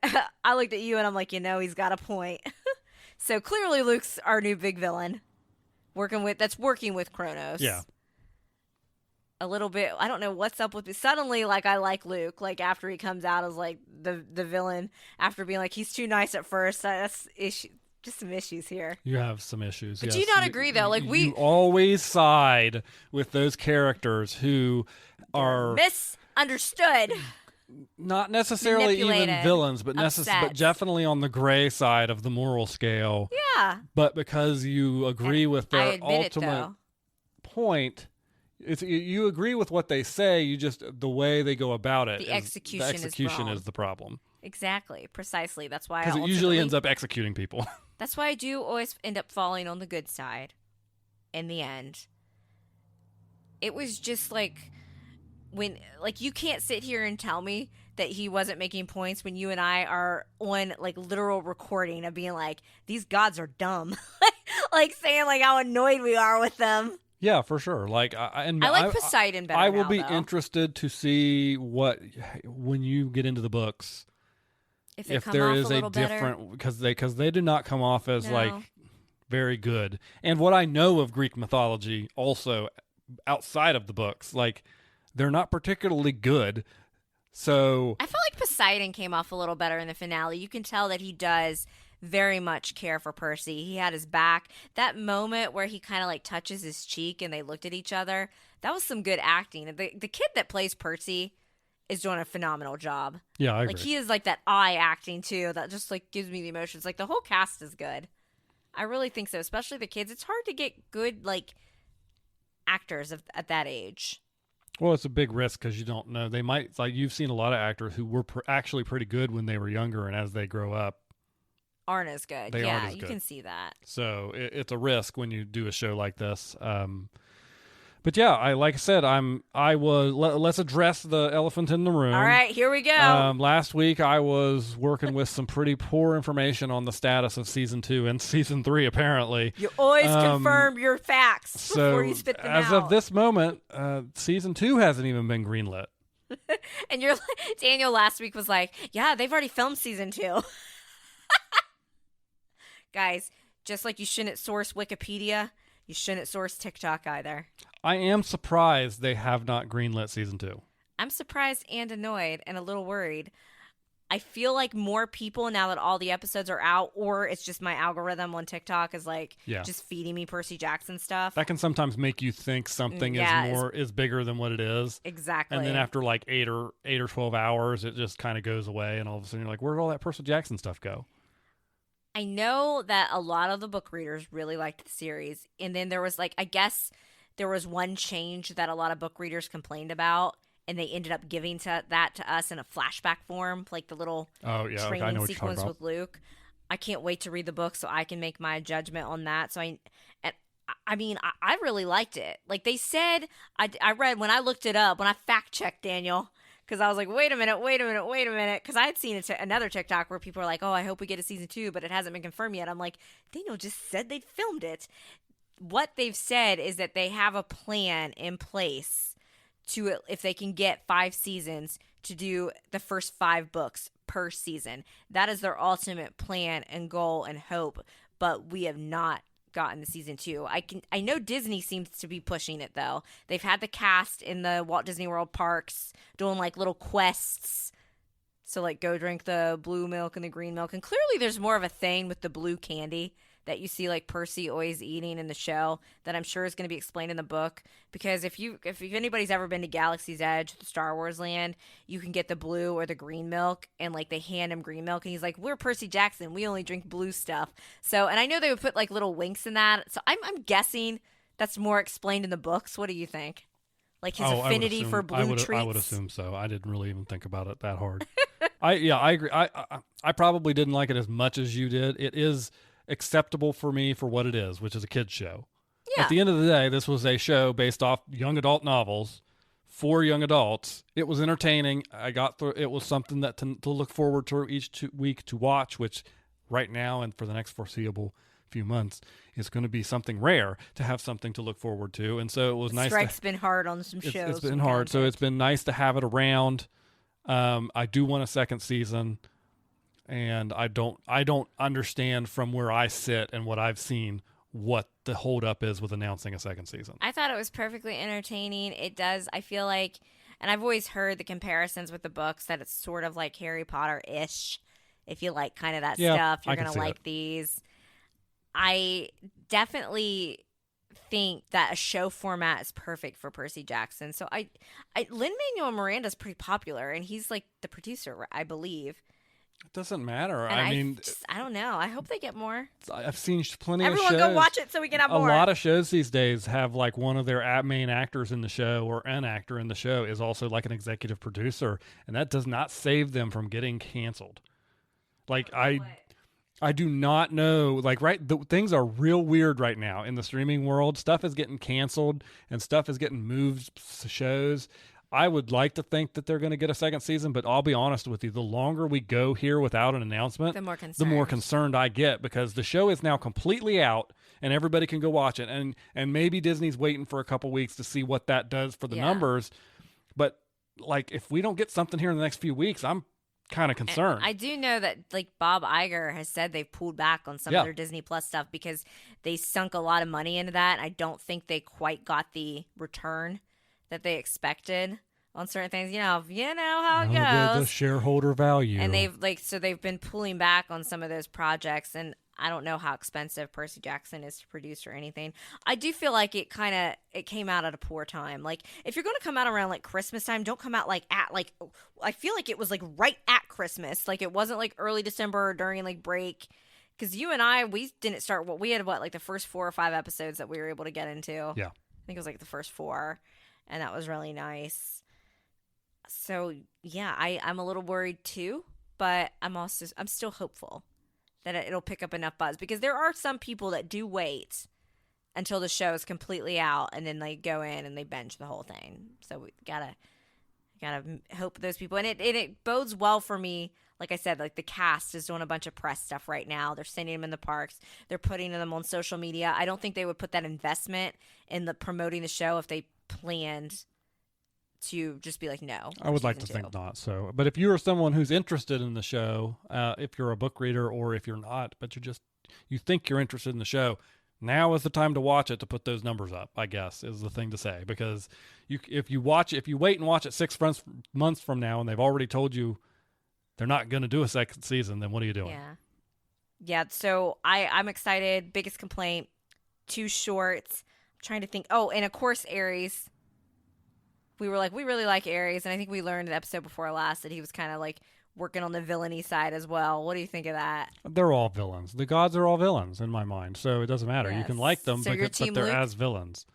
I looked at you and I'm he's got a point. So clearly Luke's our new big villain, working with Kronos. Yeah. A little bit. I don't know what's up with me. Suddenly, I like Luke. After he comes out as the villain, after being he's too nice at first. That's issue. Just some issues here. You have some issues. But yes. do you not agree though? You always side with those characters who are misunderstood. Not necessarily even villains, but definitely on the gray side of the moral scale. Yeah. But because you agree with their ultimate point, you agree with what they say. You just the way they go about it. The execution is the problem. Exactly, precisely. That's why because it usually ends up executing people. That's why I do always end up falling on the good side. In the end, it was just when you can't sit here and tell me that he wasn't making points when you and I are on literal recording of being these gods are dumb, saying how annoyed we are with them. Yeah, for sure. I like Poseidon better. I will be though. interested to see when you get into the books if there is a different because they do not come off as very good. And what I know of Greek mythology also outside of the books, they're not particularly good. So I felt like Poseidon came off a little better in the finale. You can tell that he does very much care for Percy. He had his back. That moment where he kind of touches his cheek and they looked at each other, that was some good acting. The kid that plays Percy is doing a phenomenal job. Yeah, I agree. He is that eye acting too. That just gives me the emotions. The whole cast is good. I really think so, especially the kids. It's hard to get good actors at that age. Well, it's a big risk because you don't know. They might, you've seen a lot of actors who were actually pretty good when they were younger, and as they grow up, aren't as good. They yeah, aren't as you good. can see that. So it's a risk when you do a show like this. But yeah, like I said, let's address the elephant in the room. All right, here we go. Last week I was working with some pretty poor information on the status of season 2 and season 3. Apparently, You always confirm your facts before you spit them out. As of this moment, season 2 hasn't even been greenlit. And Daniel last week was like, "Yeah, they've already filmed season 2." Guys, just like you shouldn't source Wikipedia, you shouldn't source TikTok either. I am surprised they have not greenlit season 2. I'm surprised and annoyed and a little worried. I feel like more people, now that all the episodes are out, or it's just my algorithm on TikTok is like just feeding me Percy Jackson stuff. That can sometimes make you think something is bigger than what it is. Exactly. And then after like 8 or 12 hours, it just kind of goes away, and all of a sudden you're like, where did all that Percy Jackson stuff go? I know that a lot of the book readers really liked the series, and then there was I guess there was one change that a lot of book readers complained about, and they ended up giving that to us in a flashback form, like the little training sequence with Luke. I can't wait to read the book so I can make my judgment on that. So I mean, I really liked it. Like they said, I read when I looked it up, when I fact checked Daniel, because I was like, wait a minute, because I had seen another TikTok where people are like, oh, I hope we get a season 2, but it hasn't been confirmed yet. I'm like, Daniel just said they'd filmed it. What they've said is that they have a plan in place to, if they can get 5 seasons, to do the first 5 books per season. That is their ultimate plan and goal and hope, but we have not gotten the season 2. I know Disney seems to be pushing it though. They've had the cast in the Walt Disney World parks doing like little quests. So like go drink the blue milk and the green milk, and clearly there's more of a thing with the blue candy that you see like Percy always eating in the show that I'm sure is going to be explained in the book. Because if anybody's ever been to Galaxy's Edge, the Star Wars land, you can get the blue or the green milk, and like they hand him green milk, and he's like, "We're Percy Jackson, we only drink blue stuff." So, and I know they would put like little winks in that. So I'm guessing that's more explained in the books. What do you think? Like his affinity for blue treats? I would assume so. I didn't really even think about it that hard. I agree. I probably didn't like it as much as you did. It is acceptable for me for what it is, which is a kid's show. Yeah. At the end of the day, this was a show based off young adult novels for young adults. It was entertaining. I got through. It was something that to look forward to each week to watch, which right now and for the next foreseeable few months is going to be something rare to have something to look forward to. And so it was nice. Strike's been hard on some shows. It's been hard. So it's been nice to have it around. I do want a second season. And I don't understand from where I sit and what I've seen what the holdup is with announcing a second season. I thought it was perfectly entertaining. It does. I feel like, and I've always heard the comparisons with the books that it's sort of like Harry Potter-ish. If you like kind of that stuff, you're going to like these. I definitely think that a show format is perfect for Percy Jackson. So Lin-Manuel Miranda's pretty popular, and he's like the producer, I believe. It doesn't matter. And I don't know. I hope they get more. I've seen plenty of shows. Everyone go watch it so we can have more. A lot of shows these days have like one of their main actors in the show or an actor in the show is also like an executive producer, and that does not save them from getting canceled. Like I do not know. Like things are real weird right now in the streaming world. Stuff is getting canceled and stuff is getting moved to shows. I would like to think that they're going to get a second season, but I'll be honest with you. The longer we go here without an announcement, the more concerned I get, because the show is now completely out and everybody can go watch it. And maybe Disney's waiting for a couple weeks to see what that does for the numbers. But like, if we don't get something here in the next few weeks, I'm kind of concerned. And I do know that like Bob Iger has said they've pulled back on some of their Disney Plus stuff because they sunk a lot of money into that. I don't think they quite got the return that they expected on certain things. You know how it goes. The shareholder value. And they've been pulling back on some of those projects, and I don't know how expensive Percy Jackson is to produce or anything. I do feel like it came out at a poor time. Like if you're going to come out around like Christmas time, don't come out I feel like it was like right at Christmas. Like it wasn't like early December or during like break. Because you and I, we didn't start we had like the first 4 or 5 episodes that we were able to get into. Yeah. I think it was like the first 4. And that was really nice. So, yeah, I'm a little worried too, but I'm still hopeful. that it'll pick up enough buzz, because there are some people that do wait until the show is completely out and then they go in and they binge the whole thing. So we gotta hope those people, and it bodes well for me. Like I said, like the cast is doing a bunch of press stuff right now. They're sending them in the parks. They're putting them on social media. I don't think they would put that investment in the promoting the show if they planned to just be like, no. I would like to think not. So, but if you're someone who's interested in the show, if you're a book reader or if you're not, but you think you're interested in the show, now is the time to watch it, to put those numbers up, I guess, is the thing to say. Because if you wait and watch it 6 months from now and they've already told you they're not going to do a second season, then what are you doing? Yeah. So I'm excited. Biggest complaint, too short. I'm trying to think. Oh, and of course, Aries. We were like, we really like Aries. And I think we learned in the episode before last that he was kind of like working on the villainy side as well. What do you think of that? They're all villains. The gods are all villains in my mind. So it doesn't matter. Yes. You can like them, so but they're Luke? as villains.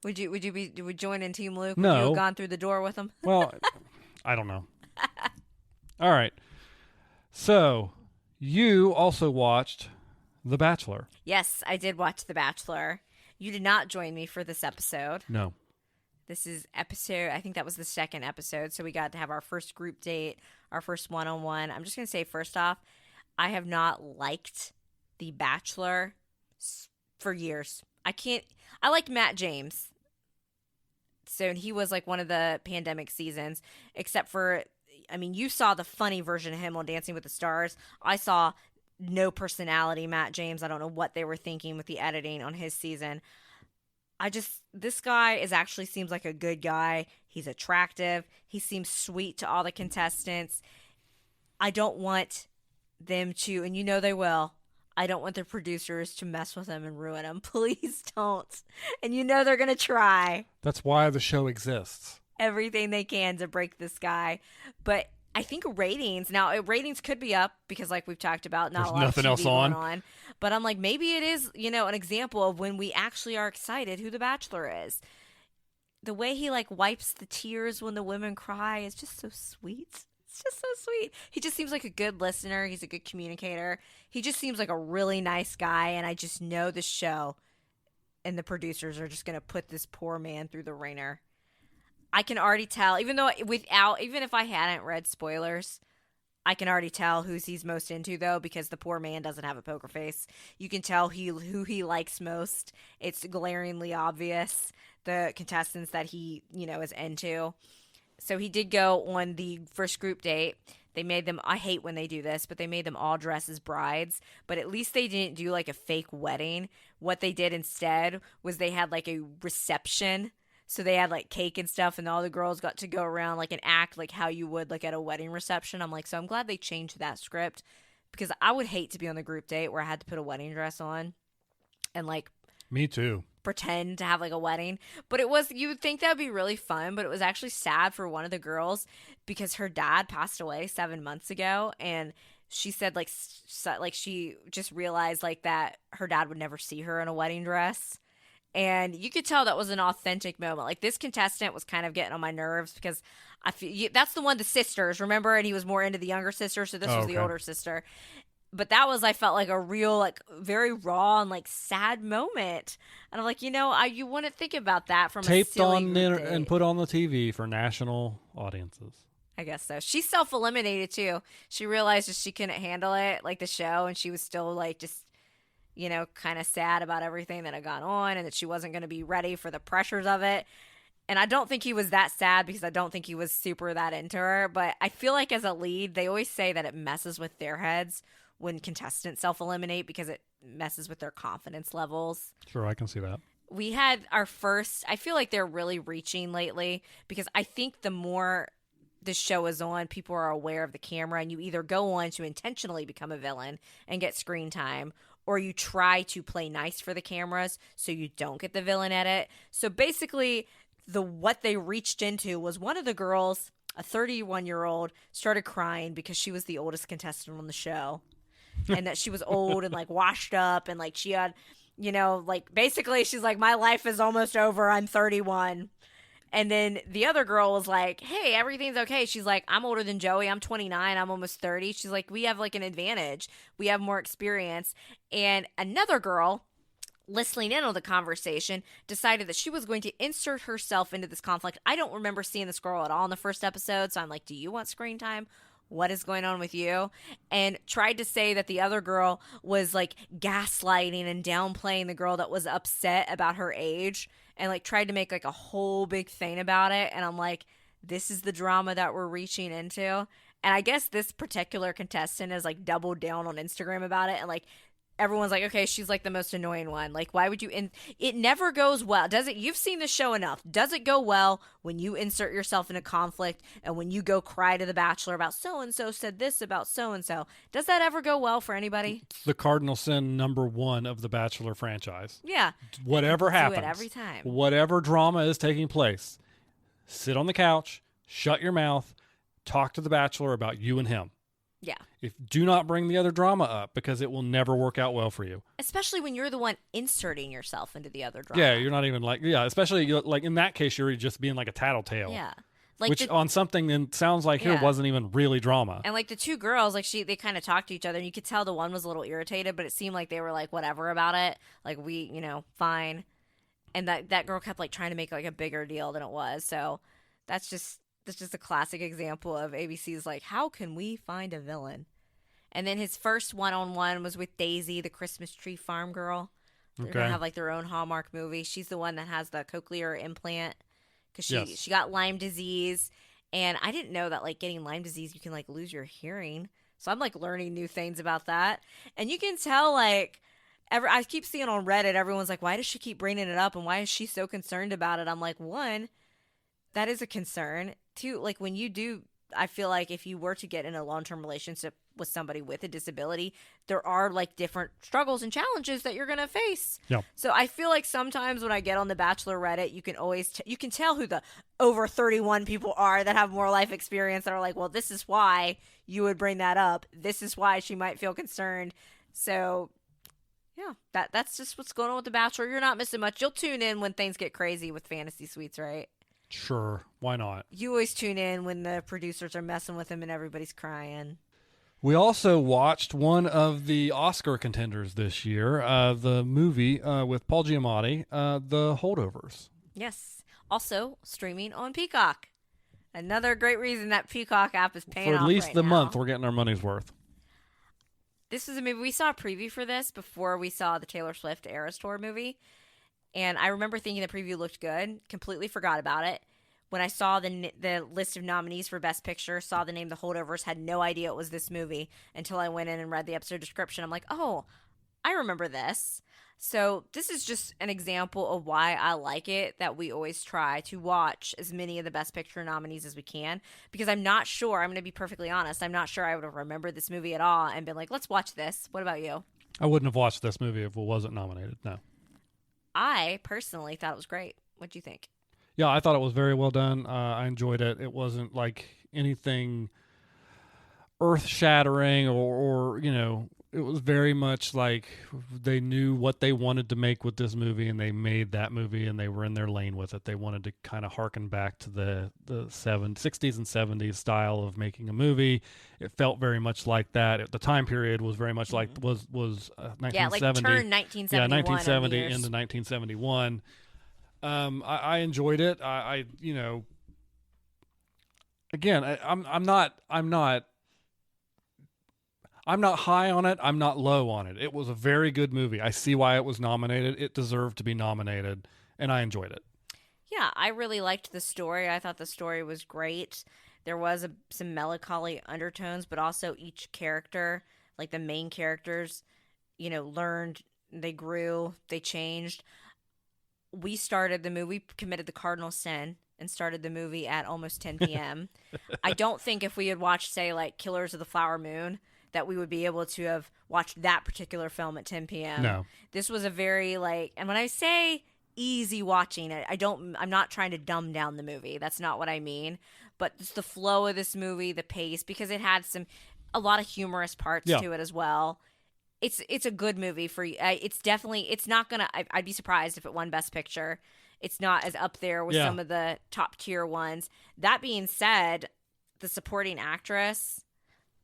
Would you join in Team Luke? No. Would you have gone through the door with him? Well, I don't know. All right. So you also watched The Bachelor. Yes, I did watch The Bachelor. You did not join me for this episode. No. This is episode, I think that was the second episode. So we got to have our first group date, our first one-on-one. I'm just going to say, first off, I have not liked The Bachelor for years. I like Matt James. So he was like one of the pandemic seasons, except for, I mean, you saw the funny version of him on Dancing with the Stars. I saw no personality Matt James. I don't know what they were thinking with the editing on his season. This guy actually seems like a good guy. He's attractive. He seems sweet to all the contestants. I don't want them to, and you know they will, I don't want the producers to mess with him and ruin him. Please don't. And you know they're going to try. That's why the show exists. Everything they can to break this guy. But I think ratings could be up because, like we've talked about, There's a lot nothing of TV else on. going on. But I'm like, maybe it is, an example of when we actually are excited who the Bachelor is. The way he like wipes the tears when the women cry is just so sweet. It's just so sweet. He just seems like a good listener. He's a good communicator. He just seems like a really nice guy. And I just know the show and the producers are just going to put this poor man through the ringer. I can already tell, even if I hadn't read spoilers, I can already tell who he's most into, though, because the poor man doesn't have a poker face. You can tell who he likes most. It's glaringly obvious, the contestants that he, is into. So he did go on the first group date. They made them, I hate when they do this, but they made them all dress as brides. But at least they didn't do like a fake wedding. What they did instead was they had like a reception. So they had like cake and stuff, and all the girls got to go around like and act like how you would like at a wedding reception. I'm like, so I'm glad they changed that script, because I would hate to be on the group date where I had to put a wedding dress on and like me too pretend to have like a wedding. But you would think that would be really fun, but it was actually sad for one of the girls because her dad passed away 7 months ago, and she said like she just realized like that her dad would never see her in a wedding dress. And you could tell that was an authentic moment. Like, this contestant was kind of getting on my nerves because I feel that's the one, the sisters, remember? And he was more into the younger sister, so this was the older sister. But that was, I felt like a real, like, very raw and, like, sad moment. And I'm like, you wouldn't think about that from taped a silly on group date. and put on the TV for national audiences. I guess so. She self-eliminated, too. She realized that she couldn't handle it, like, the show, and she was still, like, just kind of sad about everything that had gone on and that she wasn't going to be ready for the pressures of it. And I don't think he was that sad because I don't think he was super that into her. But I feel like as a lead, they always say that it messes with their heads when contestants self-eliminate because it messes with their confidence levels. Sure, I can see that. We had our first, I feel like they're really reaching lately because I think the more the show is on, people are aware of the camera, and you either go on to intentionally become a villain and get screen time, or you try to play nice for the cameras so you don't get the villain edit. So basically, what they reached into was one of the girls, a 31-year-old, started crying because she was the oldest contestant on the show. And that she was old and, like, washed up, and, like, she had, like, basically she's like, my life is almost over. I'm 31. And then the other girl was like, hey, everything's okay. She's like, I'm older than Joey. I'm 29. I'm almost 30. She's like, we have like an advantage. We have more experience. And another girl, listening in on the conversation, decided that she was going to insert herself into this conflict. I don't remember seeing this girl at all in the first episode. So I'm like, do you want screen time? What is going on with you? And tried to say that the other girl was like gaslighting and downplaying the girl that was upset about her age, and like tried to make like a whole big thing about it. And I'm like, this is the drama that we're reaching into. And I guess this particular contestant has like doubled down on Instagram about it, and like everyone's like, okay, she's like the most annoying one. Like, why would you? It never goes well. Does it? You've seen the show enough. Does it go well when you insert yourself in a conflict and when you go cry to the Bachelor about so and so said this about so and so? Does that ever go well for anybody? It's the cardinal sin number one of the Bachelor franchise. Yeah. Whatever happens, do it every time. Whatever drama is taking place, sit on the couch, shut your mouth, talk to the Bachelor about you and him. Yeah. Do not bring the other drama up, because it will never work out well for you. Especially when you're the one inserting yourself into the other drama. Yeah, you're not even like, especially like in that case, you're just being like a tattletale. Yeah. Like which on something that sounds like here wasn't even really drama. And like the two girls, like they kind of talked to each other, and you could tell the one was a little irritated, but it seemed like they were like whatever about it. Like fine. And that girl kept like trying to make like a bigger deal than it was. So that's just a classic example of ABC's like, how can we find a villain? And then his first one-on-one was with Daisy, the Christmas tree farm girl. They're going to have like their own Hallmark movie. She's the one that has the cochlear implant because she got Lyme disease. And I didn't know that like getting Lyme disease, you can like lose your hearing. So I'm like learning new things about that. And you can tell like, I keep seeing on Reddit, everyone's like, why does she keep bringing it up? And why is she so concerned about it? I'm like, one, that is a concern. Two, like when you do, I feel like if you were to get in a long-term relationship with somebody with a disability, there are like different struggles and challenges that you're going to face. Yeah. So I feel like sometimes when I get on the Bachelor Reddit, you can always, you can tell who the over 31 people are that have more life experience that are like, well, this is why you would bring that up. This is why she might feel concerned. So yeah, that's just what's going on with the Bachelor. You're not missing much. You'll tune in when things get crazy with fantasy suites, right? Sure, why not? You always tune in when the producers are messing with him and everybody's crying. We also watched one of the Oscar contenders this year, the movie with Paul Giamatti, The Holdovers. Yes. Also streaming on Peacock. Another great reason that Peacock app is paying off for at least right the now. month. We're getting our money's worth. This is a movie. We saw a preview for this before we saw the Taylor Swift Eras Tour movie. And I remember thinking the preview looked good. Completely forgot about it. When I saw the list of nominees for Best Picture, saw the name The Holdovers, had no idea it was this movie until I went in and read the episode description. I'm like, oh, I remember this. So this is just an example of why I like it, that we always try to watch as many of the Best Picture nominees as we can, because I'm not sure, I'm going to be perfectly honest, I'm not sure I would have remembered this movie at all and been like, let's watch this. What about you? I wouldn't have watched this movie if it wasn't nominated, no. I personally thought it was great. What'd you think? Yeah, I thought it was very well done. I enjoyed it. It wasn't like anything earth-shattering or it was very much like they knew what they wanted to make with this movie, and they made that movie, and they were in their lane with it. They wanted to kind of harken back to the 60s and 70s style of making a movie. It felt very much like that. The time period was very much like was 1970. Yeah, like turn 1971. Yeah, 1970 into 1971. I enjoyed it. I again, I'm not high on it. I'm not low on it. It was a very good movie. I see why it was nominated. It deserved to be nominated, and I enjoyed it. Yeah, I really liked the story. I thought the story was great. There was some melancholy undertones, but also each character, like the main characters, learned, they grew, they changed. We committed the cardinal sin and started the movie at almost 10 p.m. I don't think if we had watched, say, like Killers of the Flower Moon, that we would be able to have watched that particular film at 10 p.m. No. This was a very, and when I say easy watching it, I'm not trying to dumb down the movie. That's not what I mean. But just the flow of this movie, the pace, because it had a lot of humorous parts to it as well. It's a good movie for you. It's not gonna. I'd be surprised if it won Best Picture. it's not as up there with some of the top tier ones. That being said, the supporting actress,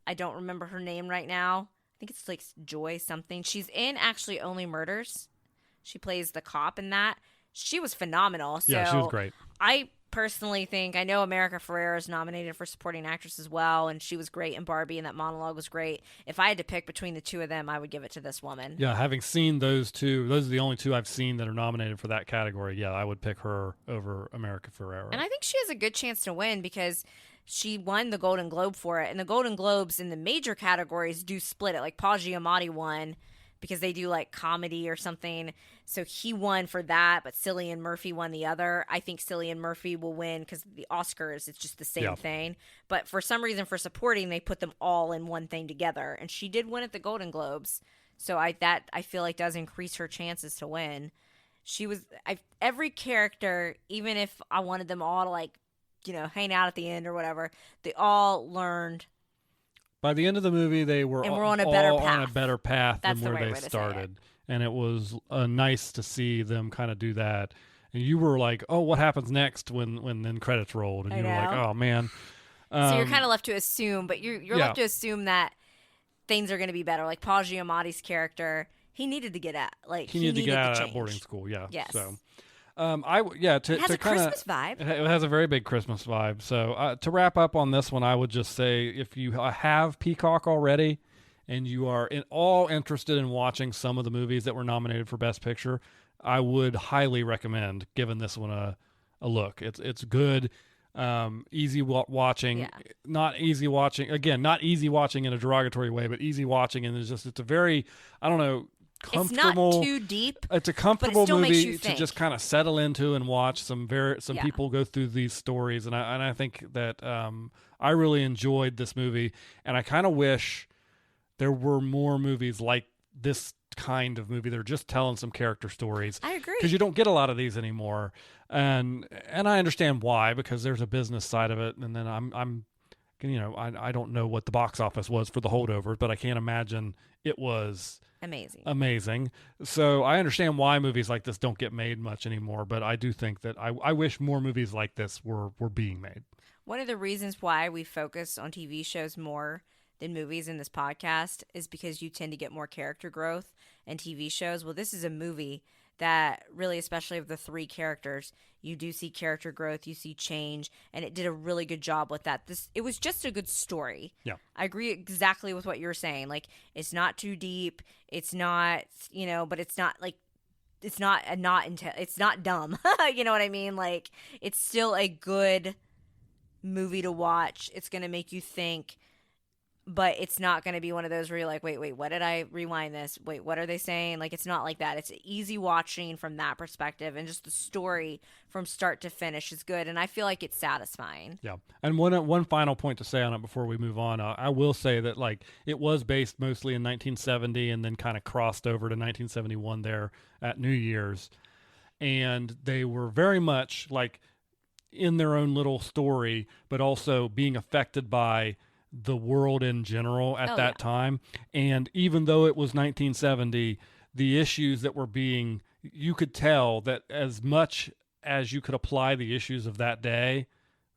I don't remember her name right now. I think it's like Joy something. She's in actually Only Murders. She plays the cop in that. She was phenomenal. So yeah, she was great. I personally think, I know America Ferrera is nominated for supporting actress as well, and she was great in Barbie, and that monologue was great. If I had to pick between the two of them, I would give it to this woman. Yeah, having seen those two, those are the only two I've seen that are nominated for that category. Yeah, I would pick her over America Ferrera. And I think she has a good chance to win because she won the Golden Globe for it, and the Golden Globes in the major categories do split it. Like Paul Giamatti won because they do like comedy or something. So he won for that, but Cillian Murphy won the other. I think Cillian Murphy will win because the Oscars, it's just the same thing. But for some reason, for supporting, they put them all in one thing together. And she did win at the Golden Globes. So I feel like does increase her chances to win. Every character, even if I wanted them all to like, hang out at the end or whatever, they all learned. By the end of the movie, they were all on a better path than where they started. And it was nice to see them kind of do that. And you were like, oh, what happens next when then credits rolled? And you were like, oh, man. So you're kind of left to assume, but you're left to assume that things are going to be better. Like Paul Giamatti's character, he needed to get out. Like he needed to get out of boarding school, Yes. So, it has a Christmas vibe. It has a very big Christmas vibe. So to wrap up on this one, I would just say if you have Peacock already and you are interested in watching some of the movies that were nominated for Best Picture, I would highly recommend giving this one a look. It's good, easy watching, not easy watching. Again, not easy watching in a derogatory way, but easy watching, and it's a very, I don't know, comfortable. It's not too deep. It's a comfortable movie to just kind of settle into and watch. Some people go through these stories, and I think that I really enjoyed this movie, and I kind of wish there were more movies like this kind of movie. They're just telling some character stories. I agree, because you don't get a lot of these anymore, and I understand why, because there's a business side of it, and then I don't know what the box office was for the Holdovers, but I can't imagine it was amazing. So I understand why movies like this don't get made much anymore, but I do think that I wish more movies like this were being made. One of the reasons why we focus on TV shows more than movies in this podcast is because you tend to get more character growth in TV shows. Well, this is a movie that really, especially of the three characters, you do see character growth, you see change, and it did a really good job with that. It was just a good story. Yeah. I agree exactly with what you're saying. Like, it's not too deep. It's not, but it's not like, it's not dumb. You know what I mean? Like, it's still a good movie to watch. It's going to make you think, but it's not going to be one of those where you're like, wait, what did I rewind this? Wait, what are they saying? Like, it's not like that. It's easy watching from that perspective, and just the story from start to finish is good, and I feel like it's satisfying. Yeah. And one final point to say on it before we move on, I will say that, like, it was based mostly in 1970 and then kind of crossed over to 1971 there at New Year's, and they were very much, like, in their own little story, but also being affected by the world in general at that time. And even though it was 1970, the issues that were you could tell that as much as you could apply the issues of that day,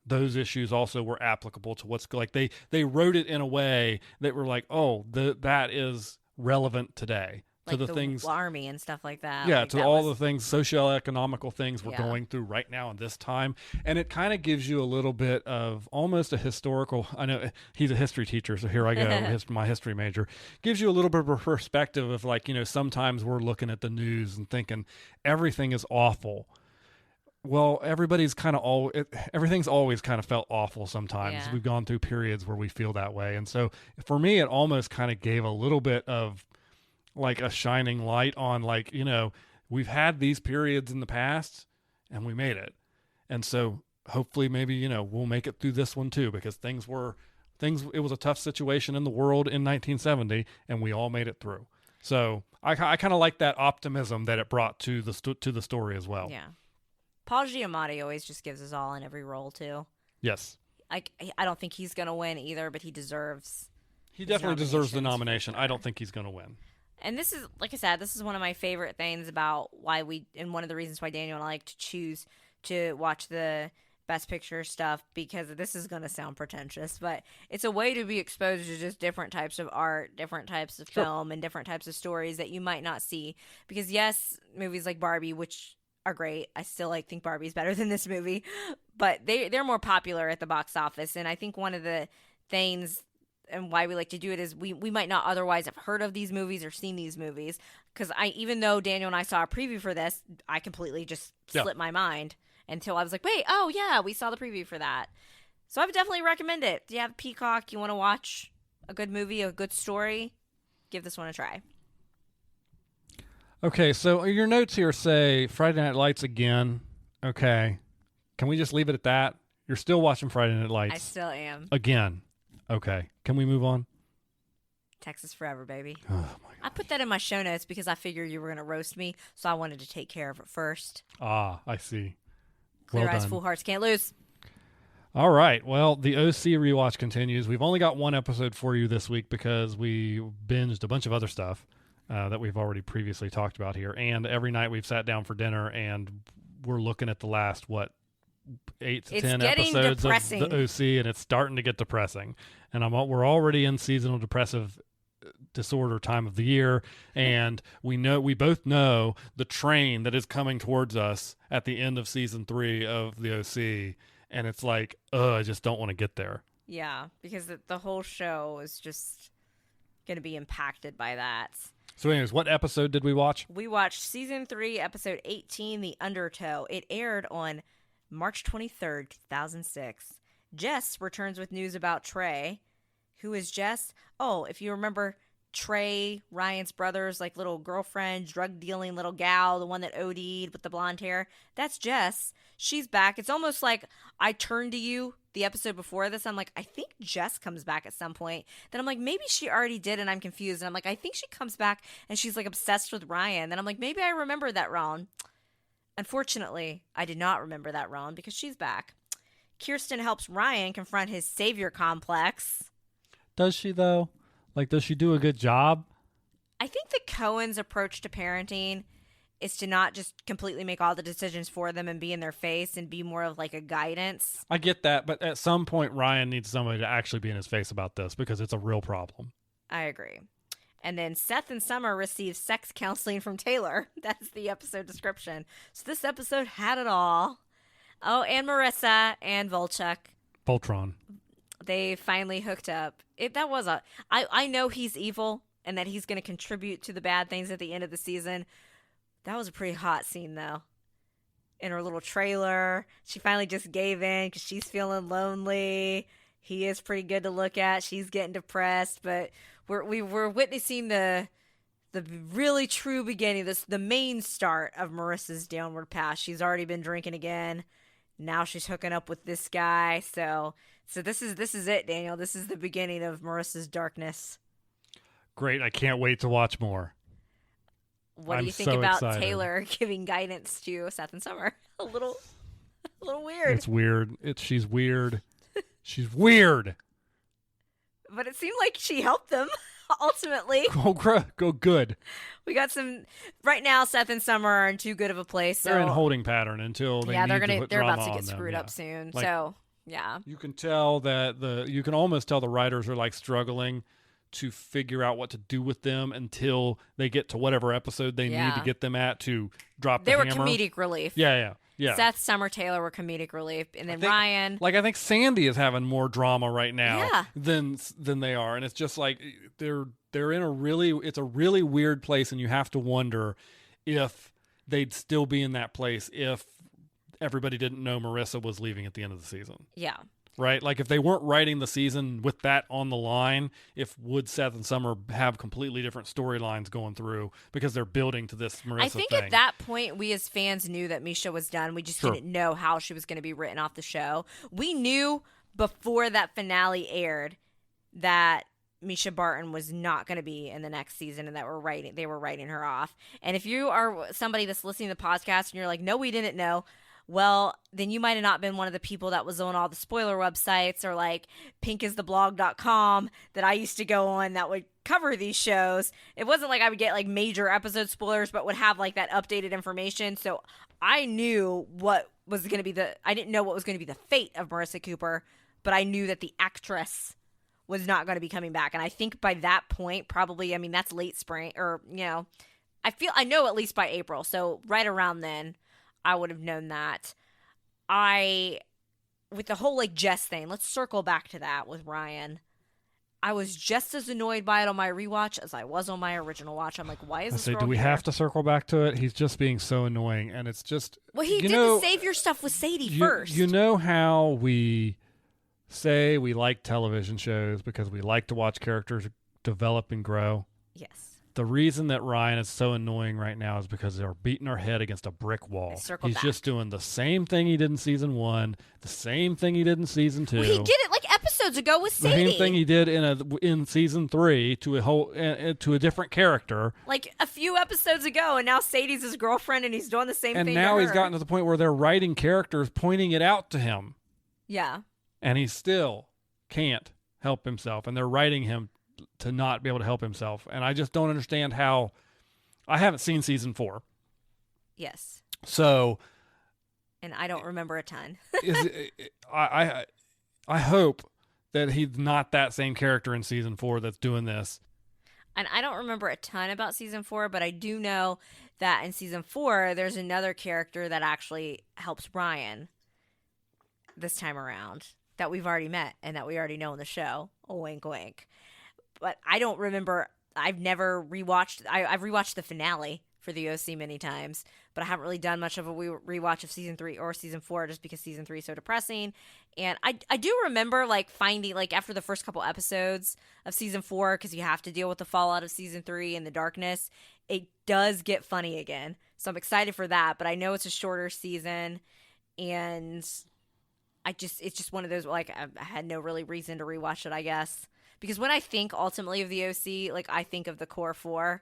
those issues also were applicable to what's like. They wrote it in a way that were like, that is relevant today. Like to the things, army and stuff like that. Yeah, like to all the things, socio-economical things we're going through right now in this time. And it kind of gives you a little bit of almost a historical, I know he's a history teacher, so here I go, my history major. Gives you a little bit of a perspective of, like, sometimes we're looking at the news and thinking everything is awful. Well, everything's always kind of felt awful sometimes. Yeah. We've gone through periods where we feel that way. And so for me, it almost kind of gave a little bit of, like, a shining light on, like, we've had these periods in the past and we made it. And so hopefully maybe, we'll make it through this one too, because it was a tough situation in the world in 1970 and we all made it through. So I kind of like that optimism that it brought to the story as well. Yeah. Paul Giamatti always just gives us all in every role too. Yes. I don't think he's going to win either, but he deserves. He definitely deserves the nomination. I don't think he's going to win. And this is, like I said, this is one of my favorite things about and one of the reasons why Daniel and I like to choose to watch the Best Picture stuff, because this is going to sound pretentious, but it's a way to be exposed to just different types of art, different types of film, and different types of stories that you might not see. Because yes, movies like Barbie, which are great, I still think Barbie's better than this movie, but they're more popular at the box office. And I think one of the things and why we like to do it is we might not otherwise have heard of these movies or seen these movies, because even though Daniel and I saw a preview for this, I completely just slipped my mind until I was like, wait, oh yeah, we saw the preview for that. So I would definitely recommend it. If you have Peacock, you want to watch a good movie, a good story, give this one a try. Okay, so your notes here say Friday Night Lights again. Okay. Can we just leave it at that? You're still watching Friday Night Lights. I still am. Again. Okay. Can we move on? Texas forever, baby. Oh, my God. I put that in my show notes because I figured you were going to roast me, so I wanted to take care of it first. Ah, I see. Clear Well eyes, done. full hearts, can't lose. All right. Well, the OC rewatch continues. We've only got one episode for you this week because we binged a bunch of other stuff that we've already previously talked about here. And every night we've sat down for dinner and we're looking at the last, 8 to 10 episodes depressing. of the OC, and it's starting to get depressing. And we're already in seasonal depressive disorder time of the year, and we both know the train that is coming towards us at the end of season 3 of the OC, and it's like, I just don't want to get there. Yeah, because the whole show is just going to be impacted by that. So anyways, what episode did we watch? We watched season 3, episode 18, The Undertow. It aired on March 23rd, 2006. Jess returns with news about Trey. Who is Jess? Oh, if you remember Trey, Ryan's brother's little girlfriend, drug dealing little gal, the one that OD'd with the blonde hair. That's Jess. She's back. It's almost like I Turned to You, the episode before this. I'm like, I think Jess comes back at some point. Then I'm like, maybe she already did and I'm confused. And I'm like, I think she comes back and she's obsessed with Ryan. Then I'm like, maybe I remember that wrong. Unfortunately, I did not remember that wrong because she's back. Kirsten helps Ryan confront his savior complex. Does she, though? Does she do a good job? I think the Coens' approach to parenting is to not just completely make all the decisions for them and be in their face and be more of a guidance. I get that, but at some point, Ryan needs somebody to actually be in his face about this because it's a real problem. I agree. And then Seth and Summer receive sex counseling from Taylor. That's the episode description. So this episode had it all. Oh, and Marissa and Voltron. They finally hooked up. I know he's evil and that he's going to contribute to the bad things at the end of the season. That was a pretty hot scene, though. In her little trailer, she finally just gave in because she's feeling lonely. He is pretty good to look at. She's getting depressed, but we're witnessing the really true beginning, the main start of Marissa's downward path. She's already been drinking again. Now she's hooking up with this guy. So this is it, Daniel. This is the beginning of Marissa's darkness. Great. I can't wait to watch more. What do you think so about excited. Taylor giving guidance to Seth and Summer? A little weird. It's weird. She's weird. She's weird. But it seemed like she helped them ultimately. Go good. We got some right now. Seth and Summer are in too good of a place. So They're in holding pattern until they need to put they're drama about to on get them, screwed yeah. up soon. Like, so yeah, you can tell that you can almost tell the writers are struggling to figure out what to do with them until they get to whatever episode they need to get them at to drop the hammer. They were comedic relief. Yeah. Seth, Summer, Taylor were comedic relief, and then Ryan. I think Sandy is having more drama right now Yeah. than they are, and it's just they're in a really weird place, and you have to wonder if they'd still be in that place if everybody didn't know Marissa was leaving at the end of the season. Yeah. Right? If they weren't writing the season with that on the line, would Seth and Summer have completely different storylines going through because they're building to this Marissa I think thing. at that point, we as fans knew that Misha was done. We just didn't know how she was going to be written off the show. We knew before that finale aired that Misha Barton was not going to be in the next season and that they were writing her off. And if you are somebody that's listening to the podcast and you're like, no, we didn't know. well, then you might have not been one of the people that was on all the spoiler websites or like pinkistheblog.com that I used to go on that would cover these shows. It wasn't like I would get like major episode spoilers, but would have like that updated information. So I knew what was going to be I didn't know what was going to be the fate of Marissa Cooper, but I knew that the actress was not going to be coming back. And I think by that point, probably, I mean, that's late spring or, I know at least by April. So right around then, I would have known that. With the whole like Jess thing, let's circle back to that with Ryan. I was just as annoyed by it on my rewatch as I was on my original watch. I'm like, why is this girl do we here? have to circle back to it? He's just being so annoying, and it's just... Well, he did the savior stuff with Sadie first. You know how we say we like television shows because we like to watch characters develop and grow? Yes. The reason that Ryan is so annoying right now is because they're beating our head against a brick wall. He's just doing the same thing he did in season 1, the same thing he did in season 2. Well, he did it like episodes ago with Sadie. The same thing he did in season 3 to a different character. Like a few episodes ago, and now Sadie's his girlfriend, and he's doing the same thing. And now to he's her. gotten to the point where they're writing characters, pointing it out to him. Yeah. And he still can't help himself, and they're writing him to not be able to help himself. And I just don't understand how... I haven't seen season 4. Yes. So... And I don't remember a ton. I hope that he's not that same character in season 4 that's doing this. And I don't remember a ton about season 4, but I do know that in season 4, there's another character that actually helps Ryan this time around that we've already met and that we already know in the show. Oh, wink, wink. But I don't remember. I've never rewatched. I've rewatched the finale for the OC many times, but I haven't really done much of a rewatch of season 3 or season 4 just because season 3 is so depressing. And I do remember like finding like after the first couple episodes of season 4, because you have to deal with the fallout of season 3 and the darkness, it does get funny again. So I'm excited for that, but I know it's a shorter season, and it's just one of those, like, I had no really reason to rewatch it, I guess. Because when I think ultimately of the OC, like, I think of the core 4.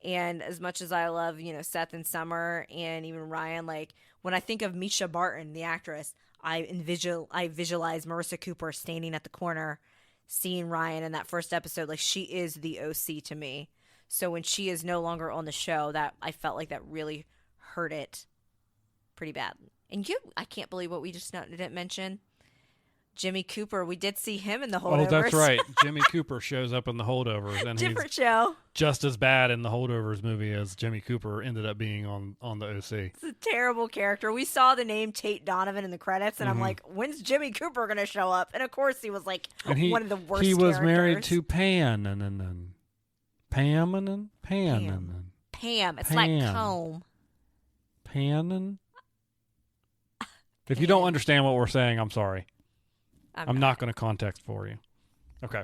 And as much as I love, Seth and Summer and even Ryan, like, when I think of Misha Barton, the actress, I visualize Marissa Cooper standing at the corner, seeing Ryan in that first episode. Like, she is the OC to me. So when she is no longer on the show, that I felt like that really hurt it pretty bad. And I can't believe what we just didn't mention. Jimmy Cooper, we did see him in the Holdovers. Oh, that's right. Jimmy Cooper shows up in the Holdovers, and different he's show. Just as bad in the Holdovers movie as Jimmy Cooper ended up being on the OC. It's a terrible character. We saw the name Tate Donovan in the credits, and I'm like, when's Jimmy Cooper going to show up? And of course, he was like one of the worst. He was characters. married to Pam, and Pam. It's like comb. Pan. If you don't understand what we're saying, I'm sorry. I'm not going to context for you. Okay.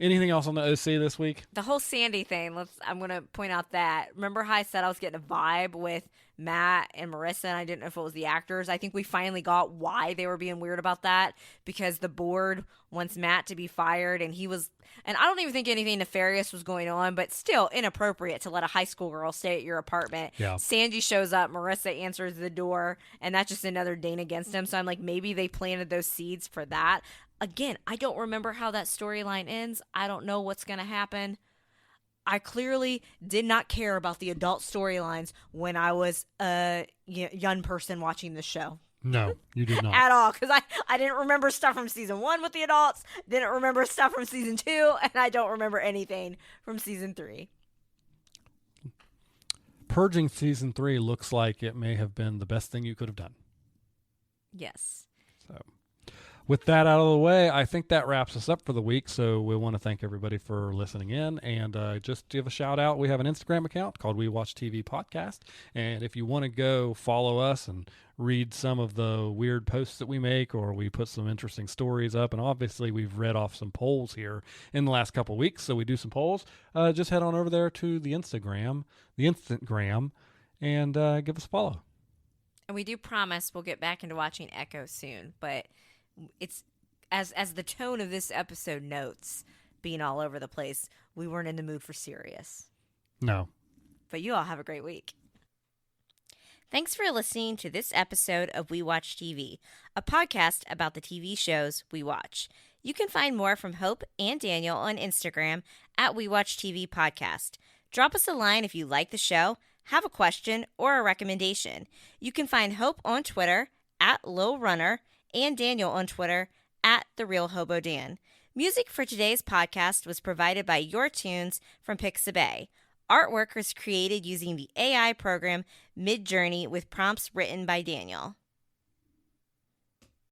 Anything else on the OC this week? The whole Sandy thing. I'm going to point out that. Remember how I said I was getting a vibe with Matt and Marissa, and I didn't know if it was the actors? I think we finally got why they were being weird about that, because the board wants Matt to be fired, and and I don't even think anything nefarious was going on, but still inappropriate to let a high school girl stay at your apartment. Yeah. Sandy shows up, Marissa answers the door, and that's just another ding against him. So I'm like, maybe they planted those seeds for that. Again, I don't remember how that storyline ends. I don't know what's going to happen. I clearly did not care about the adult storylines when I was a young person watching the show. No, you did not. At all, because I didn't remember stuff from season 1 with the adults, didn't remember stuff from season 2, and I don't remember anything from season 3. Purging season 3 looks like it may have been the best thing you could have done. Yes. So, with that out of the way, I think that wraps us up for the week. So we want to thank everybody for listening in, and just give a shout out. We have an Instagram account called We Watch TV Podcast, and if you want to go follow us and read some of the weird posts that we make, or we put some interesting stories up, and obviously we've read off some polls here in the last couple of weeks, so we do some polls. Just head on over there to the Instagram, and give us a follow. And we do promise we'll get back into watching Echo soon, but it's as the tone of this episode notes, being all over the place, we weren't in the mood for serious. No. But you all have a great week. Thanks for listening to this episode of We Watch TV, a podcast about the TV shows we watch. You can find more from Hope and Daniel on Instagram at We Watch TV Podcast. Drop us a line if you like the show, have a question, or a recommendation. You can find Hope on Twitter at Lil Runner and Daniel on Twitter at The Real Hobo Dan. Music for today's podcast was provided by Your Tunes from Pixabay. Artwork was created using the AI program Midjourney with prompts written by Daniel.